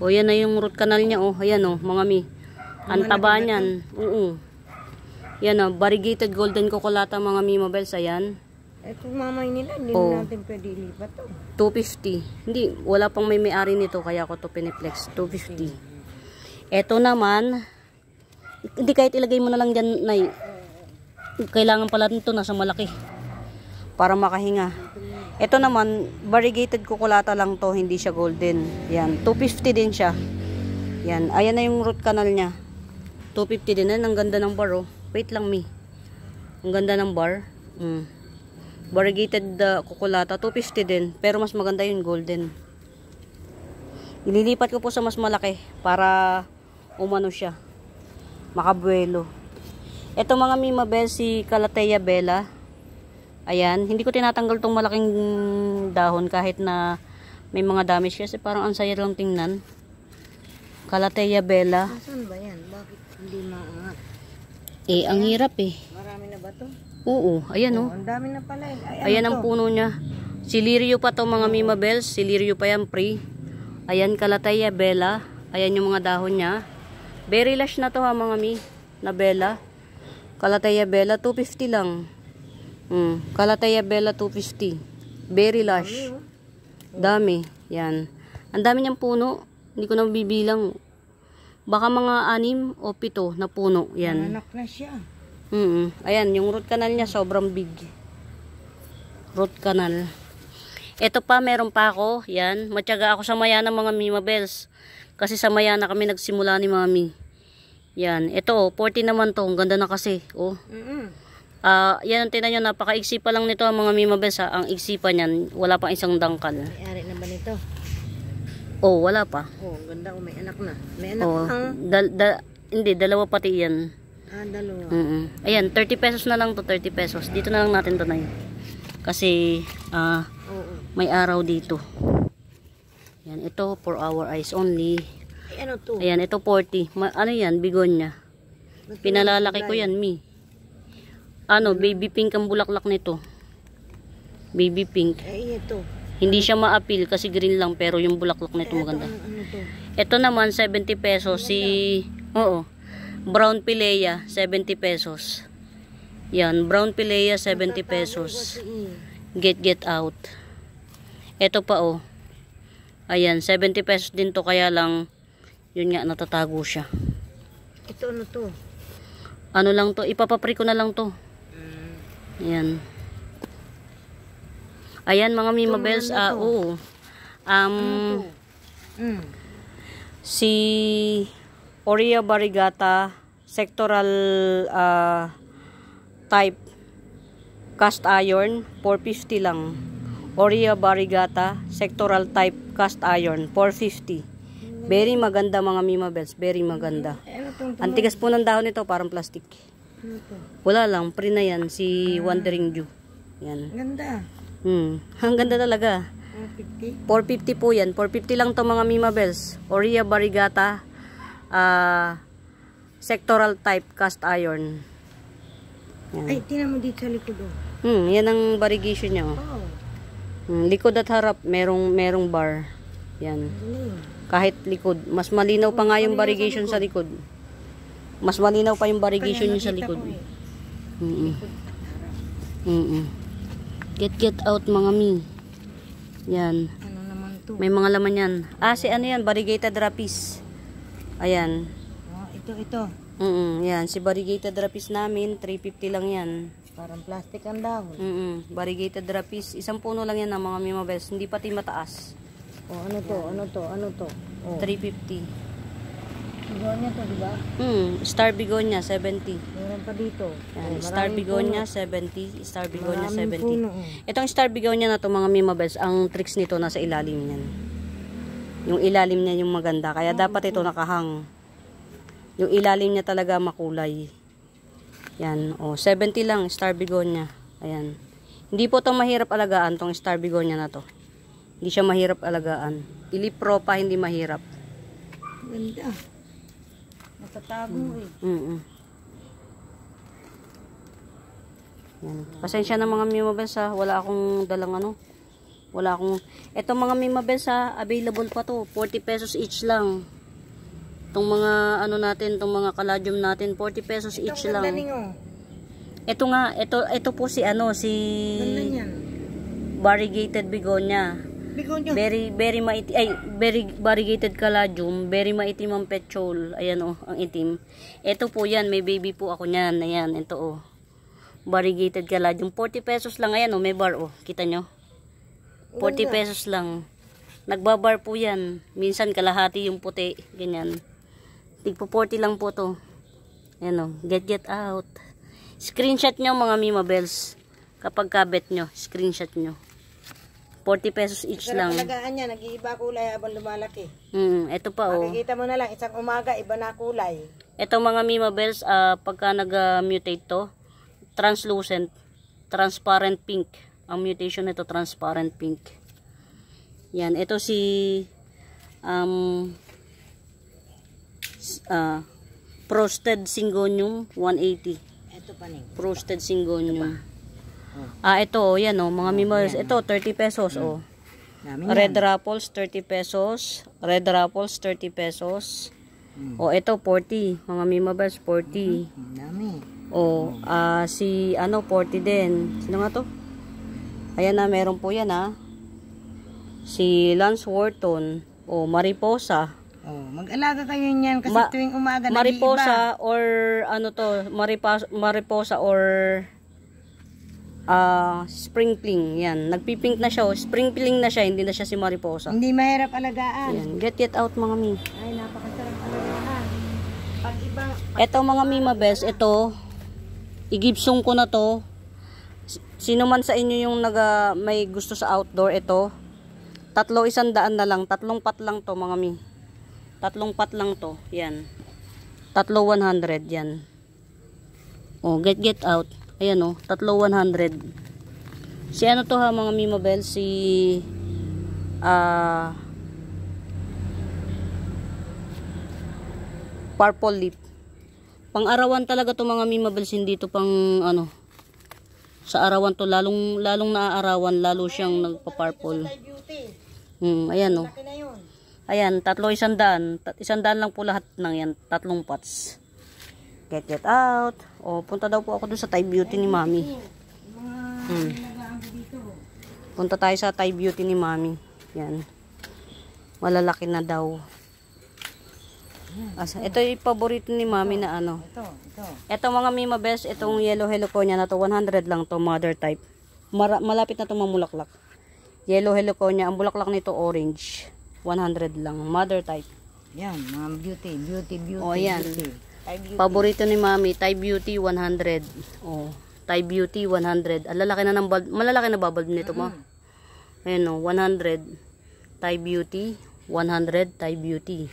yan na yung root canal niya, Ayan, mga ang taba niyan. Yan variegated golden cocolata mga Mimabels, ayan. Ito mamay nila, hindi natin pwede ilipat to. 250. Hindi, wala pang may-ari nito kaya ako to piniplex. 250. Ito naman, hindi kahit ilagay mo na lang dyan, Nay. Kailangan pala nito nasa malaki para makahinga. Ito naman, variegated cocolata lang to, hindi siya golden. Yan, 250 din siya. Yan, ayan na yung root canal niya. 250 din. Ang ganda ng bar, Wait lang, Ang ganda ng bar. Variegated cocolata, 250 din. Pero mas maganda yung golden. Ililipat ko po sa mas malaki para umano siya. Makabuelo. Ito mga Mimabels, si Calathea bella. Ayan. Hindi ko tinatanggal tong malaking dahon kahit na may mga damage kasi parang ang saya lang tingnan. Calathea bella. Saan ba yan? Bakit hindi maangat? Ang hirap Marami na ba to? Oo, ayan Ang dami na pala. Ayan ang puno niya. Silirio pa to mga Mimabels. Silirio pa yan, pre. Ayan, Calathea bella. Ayan yung mga dahon niya. Very lush na to mga na bella. Calathea bella, 250 lang. Calathea bella, 250. Very lush. Dami. Yan. Ang dami niyang puno. Hindi ko na bibilang. Baka mga 6 o 7 na puno. Yan. Anak na siya. Ayan, yung root canal niya sobrang big. Root canal. Ito pa, meron pa ako. Yan. Matyaga ako sa Mayana mga Mimabels. Kasi sa Mayana kami nagsimula ni Mami. Yan. Ito, 40 naman to. Ang ganda na kasi. Yan ang tinan nyo. Napaka-iksi pa lang nito ang mga Mimabels. Ang iksi pa niyan. Wala pang isang dangkal. May-ari na ba nito? Wala pa. Ganda may anak na. May anak hindi, dalawa pati yan. Dalawa. Ayan, 30 pesos na lang to, 30 pesos. Dito na lang natin to na yun. Kasi, may araw dito. Yan, ito, for our eyes only. Ano to? Ayan, ito 40. Ano yan, bigonya. Pinalalaki ko yan, baby pink ang bulaklak nito. Baby pink. Ito. Hindi siya ma-appeal kasi green lang pero yung bulaklak nito maganda. Ano to? Ito naman 70 pesos brown pilea 70 pesos. Yan, brown pilea 70 pesos. Get out. Ito pa Ayan, 70 pesos din to kaya lang yun nga natatago siya. Ito ano to? Ano lang to, ipapapri ko na lang to. Ayan. Ayan mga Mima Bells. Oo. Si Orea variegata sectoral type cast iron 450 lang. Orea variegata sectoral type cast iron 450. Very maganda mga Mima Bells, very maganda. Ang tigas po ng dahon nito, parang plastic. Wala lang, free na yan si Wandering Dew. Yan. Ganda. Ang ganda talaga. 450 po yan. 450 lang to mga Mima Bells. Orea variegata sectoral type cast iron. Yan. Ay, tinan mo dito sa likod. Yan ang variegation niya. Likod at harap, merong bar. Yan. Kahit likod. Mas malinaw pa nga yung variegation sa likod. Mas malinaw pa yung variegation niya sa likod. Get out mga Mi. Yan. Ano naman to? May mga laman yan. Si ano yan? Variegated rapis. Ayan. Ito. Yan. Si variegated rapis namin, 350 lang yan. Parang plastic ang dahon. Variegated rapis. Isang puno lang yan ng mga Mima Bells. Hindi pati mataas. Ano to? 350. Begonia to, di ba? Star Begonia, 70. Meron pa dito. Yan, Star Begonia, 70. Star Begonia, Maraming 70. puno. Itong Star Begonia na to mga Mima Bells, ang tricks nito nasa ilalim niyan. Yung ilalim niya yung maganda. Kaya dapat ito nakahang. Yung ilalim niya talaga makulay. Yan. 70 lang, Star Begonia. Ayan. Hindi po itong mahirap alagaan, tong Star Begonia na to. Hindi siya mahirap alagaan. Ilipro pa, hindi mahirap. Ganda. Natatago Yan. Pasensya na mga Mima Bells ha. Wala akong dalang Ito mga Mima Bells ha, available pa to. 40 pesos each lang. Itong mga natin, itong mga caladium natin, 40 pesos each lang. Ito nga, ito po si variegated begonia. Very variegated caladium, very maitim ang petchol. Ayan ang itim. Ito po yan, may baby po ako niyan. Ayan, ito variegated caladium, 40 pesos lang. Ayan may bar kita nyo? 40 pesos lang. Nagbabar po yan. Minsan kalahati yung puti, ganyan. Tigpo 40 lang po to. Ayan get out. Screenshot nyo mga Mima Bells. Kapag kabet nyo, screenshot nyo. 40 pesos each lang. Palagaan niya, nag-iiba kulay habang lumalaki. Ito pa Makikita mo na lang, isang umaga, iba na kulay. Ito mga Mima Bells, pagka nag-mutate to, translucent, transparent pink. Ang mutation nito, transparent pink. Yan, ito si Frosted Syngonium 180. Ito pa ning. Frosted Syngonium. Ito yan mga Mima Bells. Ito 30 pesos Red Raffles 30 pesos. Red Raffles 30 pesos. Ito 40. Mga Mima Bells 40. Dami. Si 40 din. Sino nga to? Ayan meron po yan Si Lance Wharton. Mariposa. Mag-alaga kayo niyan kasi tuwing umaga Mariposa or Mariposa or Springpling. Yan. Nagpipink na siya. Springpling na siya. Hindi na siya si Mariposa. Hindi mahirap alagaan. Yan. Get out mga Mi. Ay, napakasarap alagaan. Pag iba... Ito mga Mima Bells. Ito. Igibsong ko na to. Sino man sa inyo yung may gusto sa outdoor. Ito. 100 na lang. 3 pot lang to mga Mi. 3 pot lang to. Yan. 100 yan. Get out. Ayan 100. Si to mga Mima Bells, si purple lip. Pang-arawan talaga to mga Mima Bells, hindi to pang sa arawan to, lalong naaarawan, lalo siyang nagpa-purple. Ayan Ayan, 100. 100 lang po lahat ng yan, 3 pots. Get out. Punta daw po ako doon sa Thai Beauty ni Mami. Punta tayo sa Thai Beauty ni Mami. Yan. Malalaki na daw. Ito yung paborito ni Mami na ano. Ito. Ito mga Mima Bells, itong yellow heliconia na to, 100 lang to, mother type. Malapit na to mamulaklak. Yellow heliconia, ang bulaklak nito orange. 100 lang, mother type. Yan, mga beauty. Oh, yan. Beauty. Paborito ni Mami, Thai Beauty 100. Oh, Thai Beauty 100. Malalaki na babal nito, ma. Ayun oh, 100. Thai Beauty 100, Thai Beauty.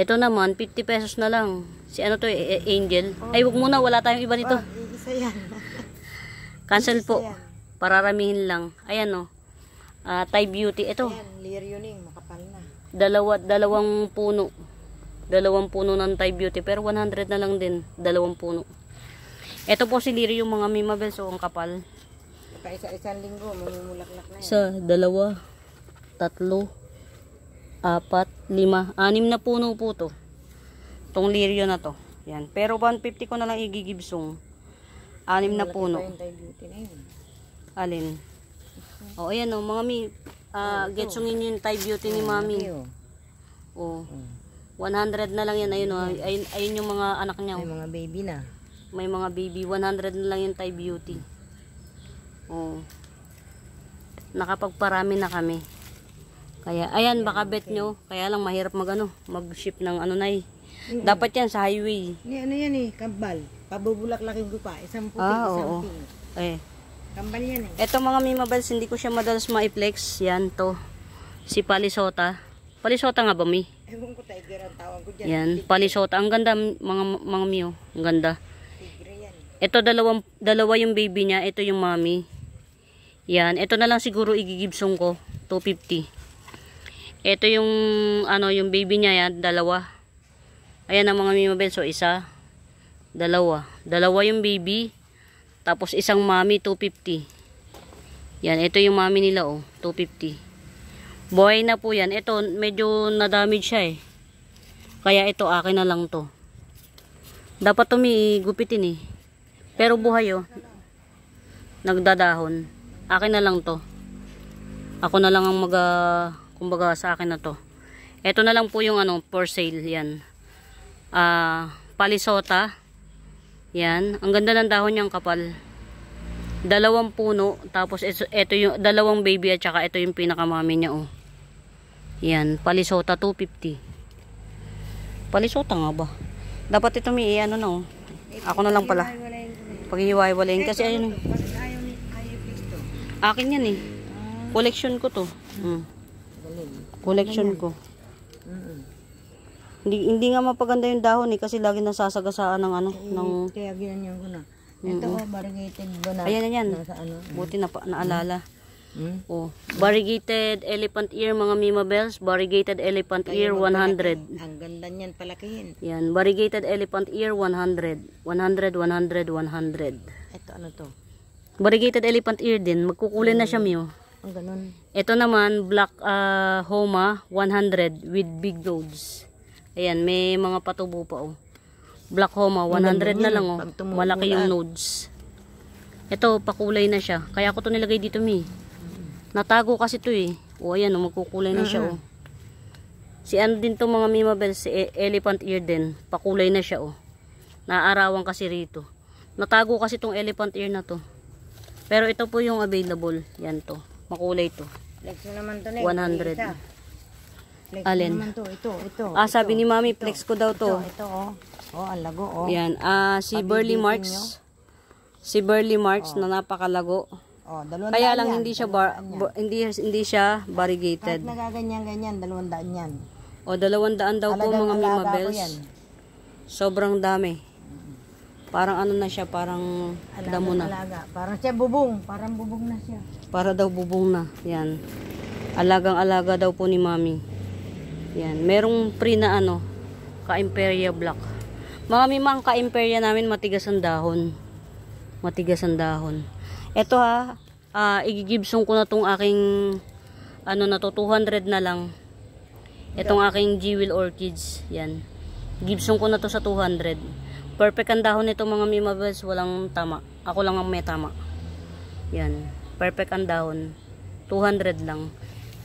Ito naman 50 pesos na lang. Si ano to, Angel. Ay, wag muna, wala tayong iba nito. Isa yan. Cancel po. Pararamihin lang. Ayan oh. Thai Beauty. Ito. Ayan, liryoning, makapal na. Dalawang puno. Dalawang puno ng Thai Beauty. Pero 100 na lang din. Dalawang puno. Ito po si Lirio, yung mga Mima Bells. So, ang kapal. Isa-isang linggo, mamumulaklak na yan. Isa, dalawa, tatlo, 4, 5, 6 na puno po to. Itong Lirio na to. Yan. Pero 150 ko na lang igigibsong. 6 na puno. Alin? O, ayan o, mga getsongin yung Thai Beauty ni Mami. O, 100 na lang yan. Ayun o, ayun yung mga anak niya. May mga baby na. May mga baby. 100 na lang yung Thai Beauty. O, nakapagparami na kami. Kaya, ayan, baka bet nyo. Kaya lang, mahirap mag-ship ng ano na eh. Dapat yan sa highway. Ano yan eh, kambal. Pabubulaklakin ko pa. Isang puti, isang pink. Kambal yan eh. Eto mga Mima Bells, hindi ko siya madalas ma-flex. Yan to. Si Palisota. Palisota nga ba, Mi? Ewan ko, tiger ang tawag ko dyan. Yan, Palisota. Ang ganda, mga Mio. Ang ganda. Tigre yan. Ito, dalawa yung baby niya. Ito yung Mami. Yan. Ito na lang siguro igigibsong ko. 250. Ito yung yung baby niya yan, dalawa. Ayan ang mga Mima Bells, so isa, dalawa yung baby, tapos isang Mami, 250. Yan, ito yung Mami nila 250. Buhay na po yan. Ito medyo na-damage siya eh. Kaya ito akin na lang to. Dapat gupitin eh. Pero buhay nagdadahon. Akin na lang to. Ako na lang ang kumbaga sa akin na to. Ito na lang po yung for sale yan. Palisota. Yan, ang ganda ng dahon niyang kapal. 2 puno, tapos ito yung 2 baby at saka ito yung pinakamami niya Yan, Palisota 250. Palisota nga ba? Dapat ito may Ako na lang pala. Paghihiwa-hiwalayin kasi ayun. Akin yan eh. Collection ko to. Collection ko. Hindi nga mapaganda yung dahon kasi lagi nasasagasaan ng kaya ginanyan ko na. Ito variegated banana. Ayan. Buti na naalala. Variegated elephant ear mga Mima Bells. Variegated elephant ear 100. Ang ganda niyan palakihin. Yan, variegated elephant ear 100. 100. Ito ano to? Variegated elephant ear din. Magkukulay na siya, Mio. Ang ganun. Ito naman, black Homa 100 with big nodes. Ayan, may mga patubo pa Black Homa 100 na lang Malaki yung nodes. Ito, pakulay na siya. Kaya ko to nilagay dito, Mi. Natago kasi to eh. Ayan, magkukulay na siya Si din to mga Mima Bells, si elephant ear din. Pakulay na siya Naaarawan kasi rito. Natago kasi tong elephant ear na to. Pero ito po yung available. Yan to. Makulay to. Flex mo naman to, 100. Flex Alin? naman to. Ito. Sabi ni Mami, flex ko daw to. Ito ang lago Yan. Si Burley Marks. Si Burley Marks na napakalago. Kaya lang hindi siya hindi siya variegated. Kahit nagaganyan-ganyan, 200 yan. 200 daw po mga Mima Bells. Sobrang dami. Parang na siya, parang damo na. Parang siya bubong, parang bubong na siya. Para daw bubong na. Yan. Alagang-alaga daw po ni Mami. Yan. Merong pre na ka-Imperia Black. Mga Mima, ang ka-Imperia namin matigas ang dahon. Matigas ang dahon. Ito igigibsong ko na tong aking na to, 200 na lang. Itong aking Jewel Orchids. Yan. Gibsong ko na to sa 200. Perfect ang dahon nito mga Mima Bells, walang tama. Ako lang ang may tama. Yan. Perfect ang dahon. 200 lang.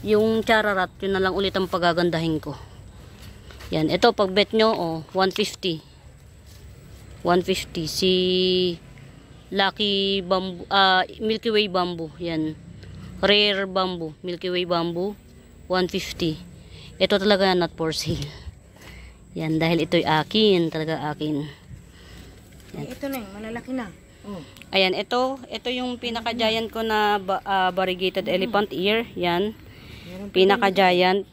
Yung chararat, yun na lang ulit ang pagagandahin ko. Yan, ito pag bet nyo, oh, 150. 150 si Lucky Bamboo, Milky Way Bamboo. Yan. Rare Bamboo, Milky Way Bamboo, 150. Ito talaga not for sale. Yan, dahil ito'y akin, talaga akin. Yan. Ito na, malalaki na. Oh. Ayan, ito yung pinaka-giant ko na variegated elephant ear. Yan. Pinaka-giant.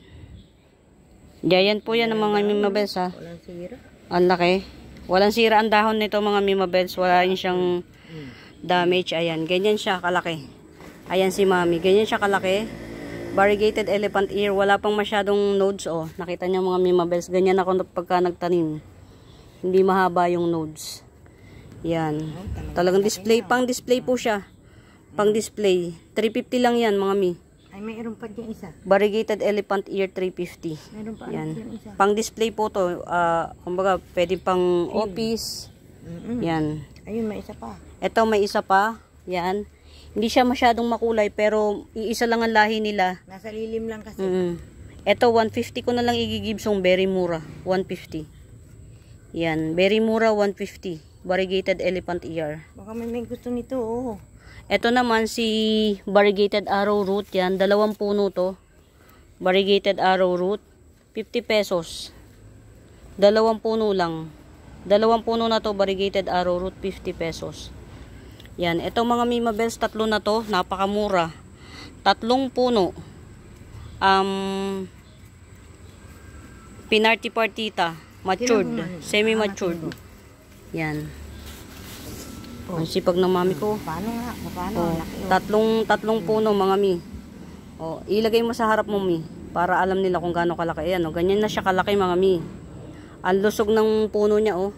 Giant po yan ng mga mimabels, ha. Walang sira. Ang laki. Walang sira ang dahon nito mga mimabels. Wala rin siyang damage. Ayan, ganyan siya kalaki. Ayan si mami. Ganyan siya kalaki. Variegated elephant ear. Wala pang masyadong nodes, oh. Nakita niyo mga mimabels. Ganyan ako pagka nagtanim. Hindi mahaba yung nodes. Yan. Talagang display. Pang display po siya. Pang display. 350 lang yan mga mi. Ay, mayroon pa dyan isa. Variegated elephant ear 350. Mayroon pa yan. dyan isa. Pang display po to. Kumbaga, pwede pang office. Yan. Ayun, may isa pa. Ito may isa pa. Yan. Hindi siya masyadong makulay pero iisa lang ang lahi nila. Nasa lilim lang kasi. Ito 150 ko na lang igigibsong, very mura. 150. Yan. Very mura 150. Variegated elephant ear. Baka may gusto nito, oh. Ito naman si variegated arrowroot. Yan, 2 puno to. Variegated arrowroot, 50 pesos. 2 puno lang. 2 puno na to, variegated arrowroot, 50 pesos. Yan, itong mga mimabels, 3 na to, napakamura. 3 puno. Pinarty partita, matured, semi-matured. Yan. Ang sipag ng mami ko. Paano nga? Paano? Oh, tatlong puno mga mi. Oh, ilagay mo sa harap mo mi para alam nila kung gaano kalaki. Ayan, oh, ganyan na siya kalaki mga mi. Ang lusog ng puno niya, oh.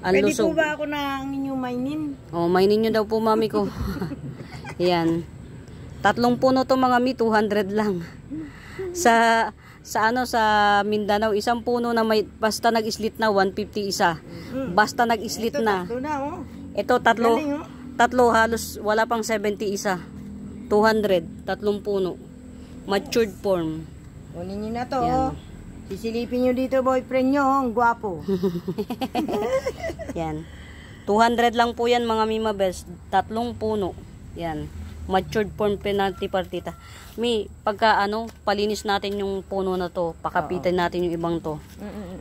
Ang pwede lusog. po ba ako na ang inyong mainin? Oh, mainin nyo daw po mami ko. Ayan. 3 puno to mga mi, 200 lang. Sa Mindanao, 1 puno na may basta nag-islit na 150 isa. Basta nag-islit na. Ito na, oh. Ito, tatlo halos wala pang 70 isa. 200, 3 puno. Matured form. Kunin niyo na to, oh. Sisilipin niyo dito, boyfriend niyo, ang gwapo. Yan. 200 lang po yan mga mimabels. 3 puno. Yan. Matured form penalty partita. Pagka palinis natin yung puno na to, pakapitan natin yung ibang to.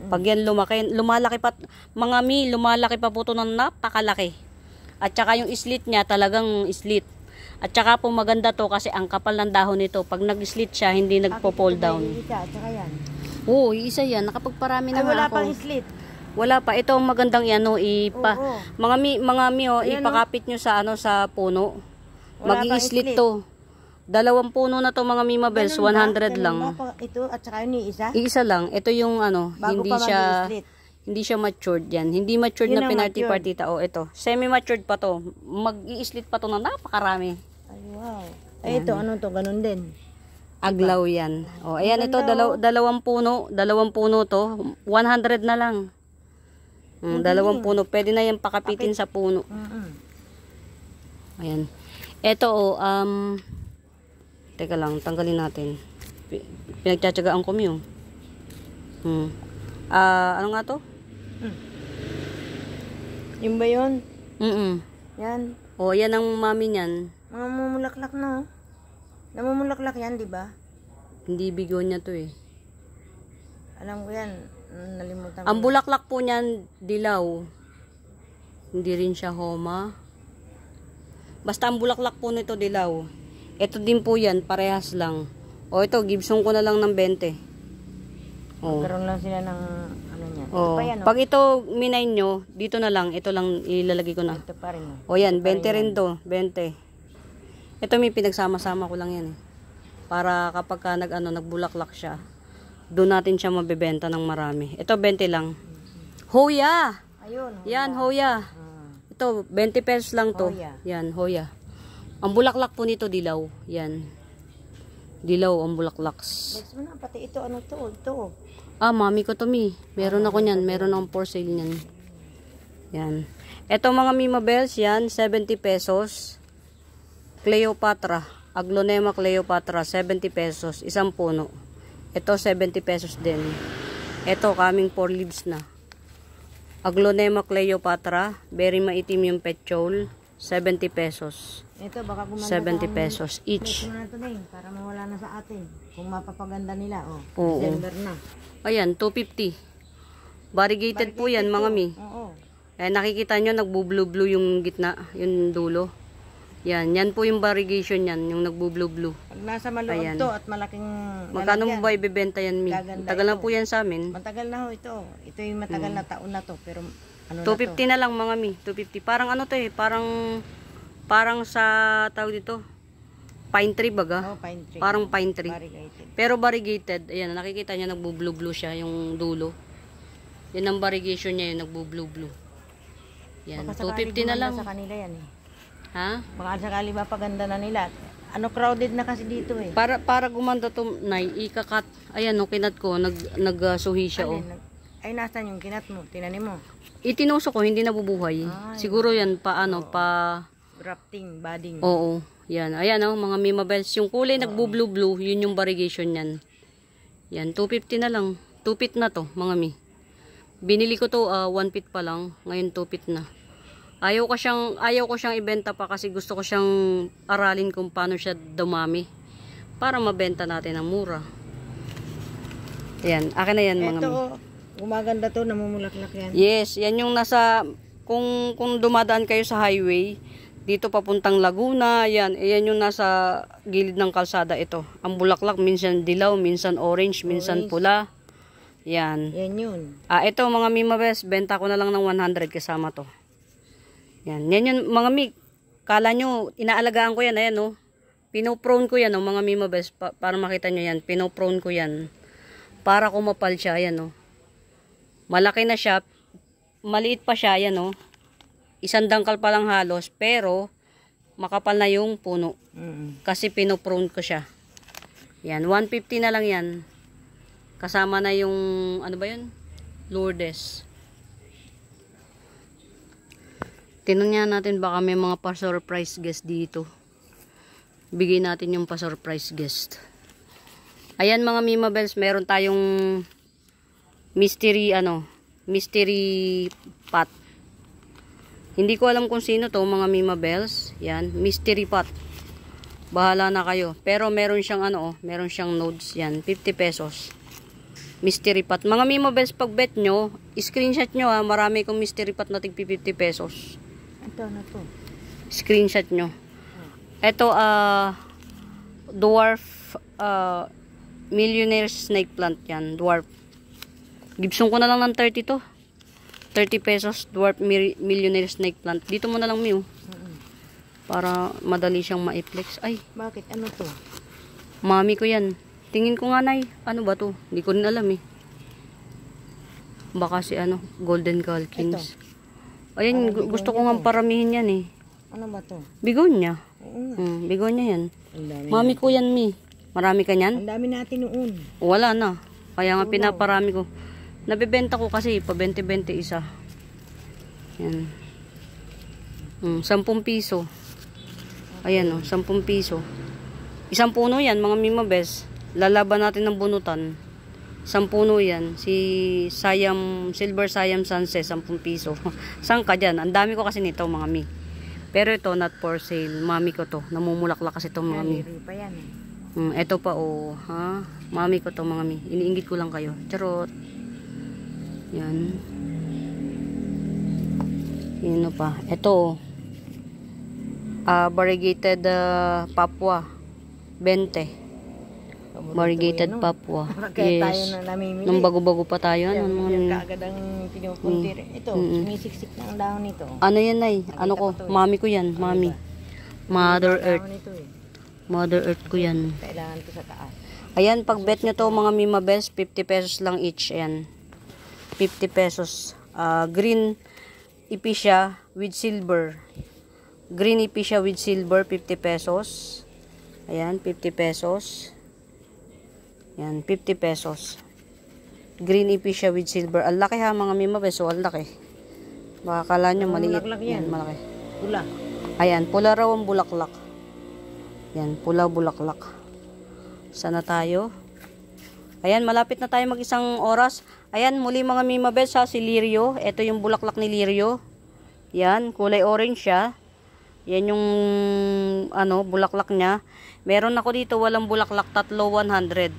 Pag yan lumalaki pa, lumalaki pa po to ng napakalaki. At saka yung islit niya, talagang islit. At saka po maganda to kasi ang kapal ng dahon nito. Pag nag-islit siya, hindi nagpo-fall down. At saka yan. Oo, isa yan. Nakapagparami na wala ako. Pang islit. Wala pa. Ito ang magandang yan, mga mi, ipakapit nyo sa sa puno. Mag-i-slit to. 2 puno na to mga mimabels, 100 lang. Ito at saka yun isa? Isa lang. Ito yung bago hindi siya matured yan. Hindi matured na penalty partita. Oh, ito. Semi-matured pa to. Mag-i-slit pa to na napakarami. Ay, wow. Ay, ito, to? Ganun din. Aglaw yan. Oh, ayan, ito, 2 puno. 2 puno to. 100 na lang. 2 puno. Pwede na yan pakapitin sa puno. Ayan. Ito, teka lang, tanggalin natin. Pinagtsatsagaan ko mo. Ano nga to? Yung ba yun? Yan. Oh, yan ang mami niyan. Mga mumulaklak na. Namumulaklak yan, di ba? Hindi bigonya to eh. Alam ko yan. Nalimutan ko. Ang bulaklak po niyan, dilaw. Hindi rin siya homa. Basta ang bulaklak po nito dilaw. Ito din po yan, parehas lang. O ito, Gibson ko na lang ng 20. O. Magkaroon lang sila ng niya. O. Pa yan, Pag ito minay nyo, dito na lang. Ito lang ilalagay ko na. Ito pa rin. O yan, 20 rin to. 20. Ito may pinagsama-sama ko lang yan eh. Para kapag ka nagbulaklak siya, doon natin siya mabebenta ng marami. Ito 20 lang. Hoya! Ayun. Yan, hoya. Ito, 20 pesos lang to. Hoya. Yan, hoya. Ang bulaklak po nito, dilaw. Yan. Dilaw ang bulaklaks. Next mo na, pati ito, ito. Mami ko to, Meron ako niyan. Meron akong for sale niyan. Yan. Ito mga mimabels, yan, 70 pesos. Cleopatra. Aglonema Cleopatra, 70 pesos. 1 puno. Ito, 70 pesos din. Ito, kaming 4 leads na. Aglonema Cleopatra, very maitim yung petchol, 70 pesos. Ito, baka gumanda 70 pesos each. Ito na ito na para mawala na sa atin. Kung mapapaganda nila, Oo. December na. Ayan, 250. Variegated po yan, mga mi. Oo. Nakikita nyo, nagbo-blue-blue yung gitna, yung dulo. Yan po yung variegation yan, yung nagbo-blue-blue. Pag nasa maloob to at malaking magkano mo ba ibebenta yan, mi? Tagal na po yan sa amin. Matagal na ho ito. Ito yung matagal na taon na to. Pero ano 250 na lang, mga mi. 250. Parang ano to parang sa tawag dito, pine tree baga. Pine tree. Parang pine tree. Variegated. Pero variegated, ayan, nakikita niya nagbo-blue-blue siya, yung dulo. Yan ang variegation niya, yung nagbo-blue-blue. Yan, 250 na lang. Sa kanila yan Ha? Baka sakali mapaganda na nila. Crowded na kasi dito Para gumanda to, Nay, ikakat. Ayan, kinat ko, nagsuhi siya, Ay, nasan yung kinat mo? Tinanim mo? Itinuso ko, hindi nabubuhay. Siguro yan, pa grafting, budding. Oo, yan. Ayan, mga mimabels. Yung kulay nagbo-blue-blue, yun yung variegation yan. Yan, 250 na lang. 2 feet na to, mga mi. Binili ko to, 1 feet pa lang. Ngayon, 2 feet na. Ayaw ko siyang ibenta pa kasi gusto ko siyang aralin kung paano siya dumami para mabenta natin ng mura. Ayan, akin na yan, mga mi. Ito, gumaganda to, namumulaklak yan. Yes, yan yung nasa, kung dumadaan kayo sa highway, dito papuntang Laguna, yan yung nasa gilid ng kalsada ito. Ang bulaklak, minsan dilaw, minsan orange, minsan pula. Yan. Yan yun. Ito, mga mimabes, benta ko na lang ng 100 kasama to. Yan yung mga mig. Kala nyo, inaalagaan ko yan, ayan Pinoprone ko yan, mga mimabes, para makita nyo yan. Pinoprone ko yan. Para kumapal siya, ayan Malaki na siya. Maliit pa siya, ayan Isang dangkal pa lang halos, pero makapal na yung puno. Kasi pinoprone ko siya. Yan, 150 na lang yan. Kasama na yung, ano ba yun? Lourdes. Tinanyan natin baka may mga pa-surprise guest dito. Bigay natin yung pa-surprise guest. Ayan, mga mimabels, meron tayong mystery pot. Hindi ko alam kung sino to, mga mimabels. Yan, mystery pot. Bahala na kayo. Pero meron siyang meron siyang nodes yan, 50 pesos. Mystery pot. Mga mimabels, pag bet nyo, screenshot nyo marami kong mystery pot na tig 50 pesos. Ito na to. Screenshot nyo. Ito, dwarf, millionaire snake plant yan. Dwarf. Gibson ko na lang ng 30 to. 30 pesos, dwarf millionaire snake plant. Dito mo na lang, Miu. Para madali siyang ma-flex. Ay. Bakit? Ano to? Mami ko yan. Tingin ko nga, Nay. Ano ba to? Hindi ko rin alam Baka si Golden Calkins. Ayan, gusto ko nga paramihin yan Ano ba to? Bigonya. Oo. Bigonya yan. Mami ko yan, Mi. Marami ka niyan? Ang dami natin noon. Wala na. Kaya nga pinaparami ko. Nabibenta ko kasi pa 20-20 isa. Yan. 10 piso. Ayan 10 piso. Isang puno yan, mga mimabes. Lalaban natin ng bunutan. 10 puno yan. Si Silver Siam Sunset, 10 piso. Saan ka dyan? Ang dami ko kasi nito, mga mi. Pero ito, not for sale. Mami ko to. Namumulaklak kasi to, mga mi. Pa yan ito pa, ha? Mami ko to, mga mi. Iniinggit ko lang kayo. Charot. Yan. Yun pa. Ito, variegated Papua. 20. Variegated Papua. Yes. Nung bago-bago pa tayo. Kaagad ang pinupuntir. Ito, sumisiksik na ang dahon nito. Ano yan, Nay? Ano ko? Mami ko yan. Mami. Mother Earth. Mother Earth ko yan. Kailangan ko sa taas. Ayan, pag bet nyo to, mga mimabes, 50 pesos lang each. Ayan. 50 pesos. Green Epicia with silver. Green Epicia with silver, 50 pesos. Ayan, 50 pesos. Yan, 50 pesos. Green Epicia with silver. Ang laki ha, mga mimabes. So, ang laki. Baka kala nyo maliit. Yan, malaki. Pula. Ayan, pula raw ang bulaklak. Yan, pula bulaklak. Sana tayo. Ayan, malapit na tayo mag-isang oras. Ayan, muli mga mimabels ha, si Lirio. Ito yung bulaklak ni Lirio. Yan, kulay orange siya. Yan yung bulaklak niya. Meron ako dito walang bulaklak, tatlo 100.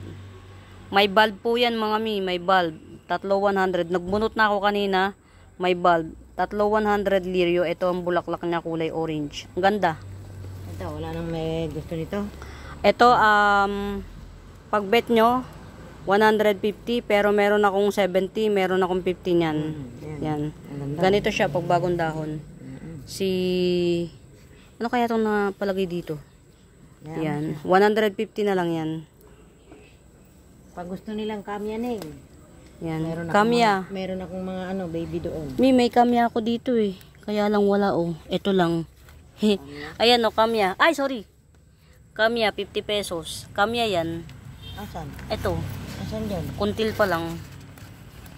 May bulb po yan mga may bulb. Tatlo 100. Nagbunot na ako kanina. May bulb. Tatlo 100 Lirio. Ito ang bulaklak niya, kulay orange. Ang ganda. Ito, wala nang may gusto nito. Ito, pag bet nyo, 150, pero meron akong 70, meron akong 50 niyan. Yan. Ganito siya pag bagong dahon. Ano kaya itong napalagay dito? Yan. 150 na lang yan. Pag gusto nilang kamya ning. Yan. Meron akong mga baby doon. May kamya ako dito eh. Kaya lang wala oh. Ito lang. Ayan oh, kamya. Ay, sorry. Kamya, 50 pesos. Kamya yan. Asan? Ito. Asan yan? Kuntil pa lang.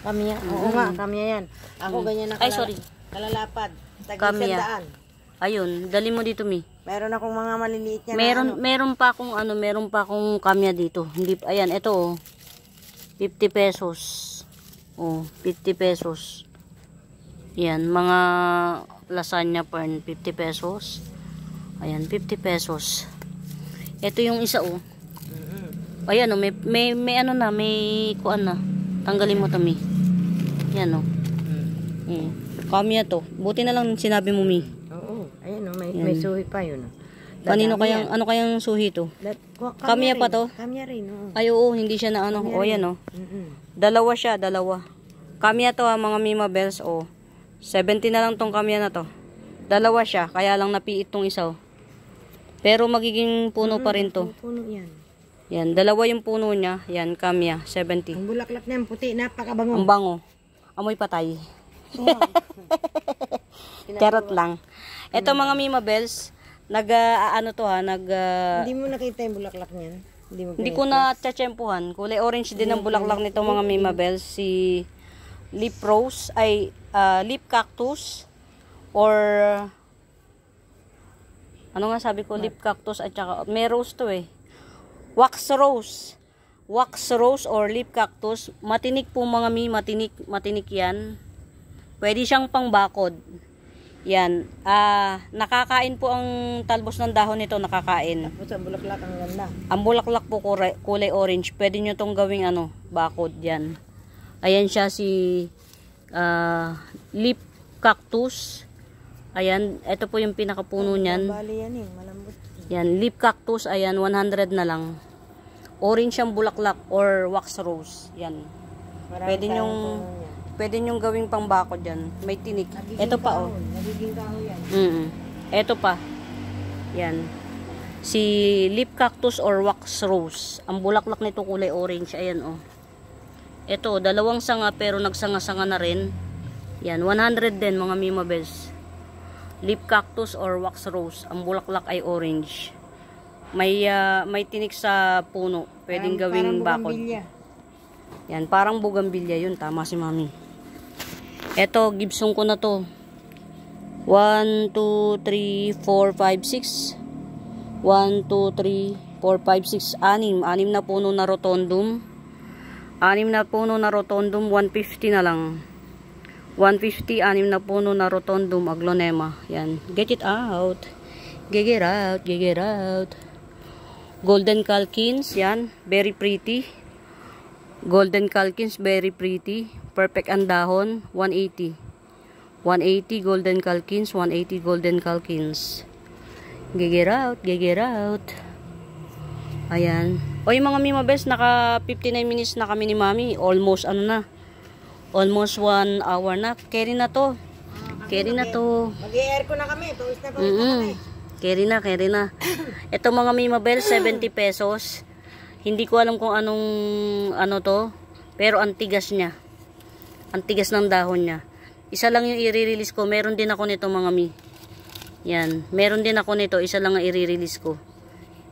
Kamya? Oo nga, kamya yan. Ako ganyan na Ay, sorry. Kalalapad. Kamya. Ayun, dali mo dito, Mi. Meron akong mga maliliit yan. Meron pa akong kamya dito. Hindi, ayan, ito oh. 50 pesos. Oh, 50 pesos. Yan, mga lasagna pan 50 pesos. Ayan, 50 pesos. Ito yung isa oh. Ayan oh, may kuan na. Tanggalin mo to, Mi. Yan oh. Kamya to. Buti na lang sinabi mo, Mi. Oo. Ayan oh, may suhi pa yun. Kanino kayang, ano kayang suhi to? Kamya pa to? Kamya rin, oo. Ay, oo, hindi siya na ano. O, yan oh. Dalawa siya, dalawa. Kamya to ha, mga mimabels. O, 70 na lang tong kamya na to. Dalawa siya, kaya lang napiit tong isa oh. Pero magiging puno pa rin to. Puno yan. Yan, dalawa yung puno niya. Yan, kamya, 70. Ang bulaklak niya, puti, napakabango. Ang bango. Amoy patay. Carrot lang. Ito mga mimabels, hindi mo nakita yung bulaklak niyan? Hindi ko na tsetsempuhan. Kulay orange din ang bulaklak nito mga mimabels. Si lip rose, lip cactus, or ano nga sabi ko, lip cactus at saka, may rose to eh. Wax rose. Wax rose or lip cactus. Matinik po mga matinik yan. Pwede siyang pangbakod. Yan. Nakakain po ang talbos ng dahon nito, nakakain. Tapos ang bulaklak ang ganda. Ang bulaklak po kulay orange. Pwede nyo tong gawing bakod yan. Ayan siya si lip cactus. Ayan, ito po yung pinakapuno niyan. Bali yan malambot. Yan, lip cactus, ayan, 100 na lang. Orange siyang bulaklak or wax rose. Yan. Pwede nyong gawing pangbakod yan. May tinik. Ito pa oh. Nagiging kahoy yan. Ito pa. Yan. Si lip cactus or wax rose. Ang bulaklak nito kulay orange. Ayan oh. Ito, dalawang sanga pero nagsanga-sanga na rin. Yan, 100 din mga mimabels. Lip cactus or wax rose. Ang bulaklak ay orange. May tinik sa puno. Pwedeng gawing bakod. Yan, parang bugambilya yun. Tama si Mami. Eto, Gibson ko na to. 1, 2, 3, 4, 5, 6. 1, 2, 3, 4, 5, 6, 6 na puno na rotondum. 6 na puno na rotondum, 150 na lang. 150, 6 na puno na rotondum, aglonema. Yan. Get it out. Get it out. Golden calkins, yan. Very pretty. Golden calkins, very pretty. Perfect ang dahon, 180. 180 golden calkins, 180 golden calkins. Get it out. Ayan. O yung mga mimabes, naka 59 minutes na kami ni Mami. Almost, almost 1 hour na. Carry na to. Mag-i-air ko na kami. Pawis na kami. Carry na. Ito mga mimabel, 70 pesos. Hindi ko alam kung anong to. Pero ang tigas niya. Ang tigas ng dahon niya. Isa lang yung i-release ko. Meron din ako nito mga mi. Yan. Meron din ako nito. Isa lang ang i-release ko.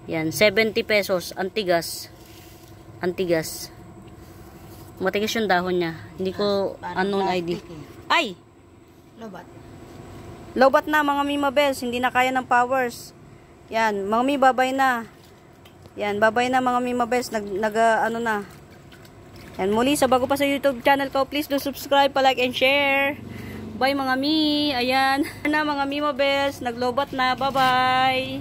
Yan. 70 pesos. Ang tigas. Matigas yung dahon niya. Hindi ko unknown ID. Ay! Lobat na mga mi mabels. Hindi na kaya ng powers. Yan. Mga mi babay na. Yan. Babay na mga mi mabels. And muli, sa bago pa sa YouTube channel ko, please do subscribe, pa-like and share. Bye mga mi. Ayan na mga Mimabels. Naglobat na. Bye-bye.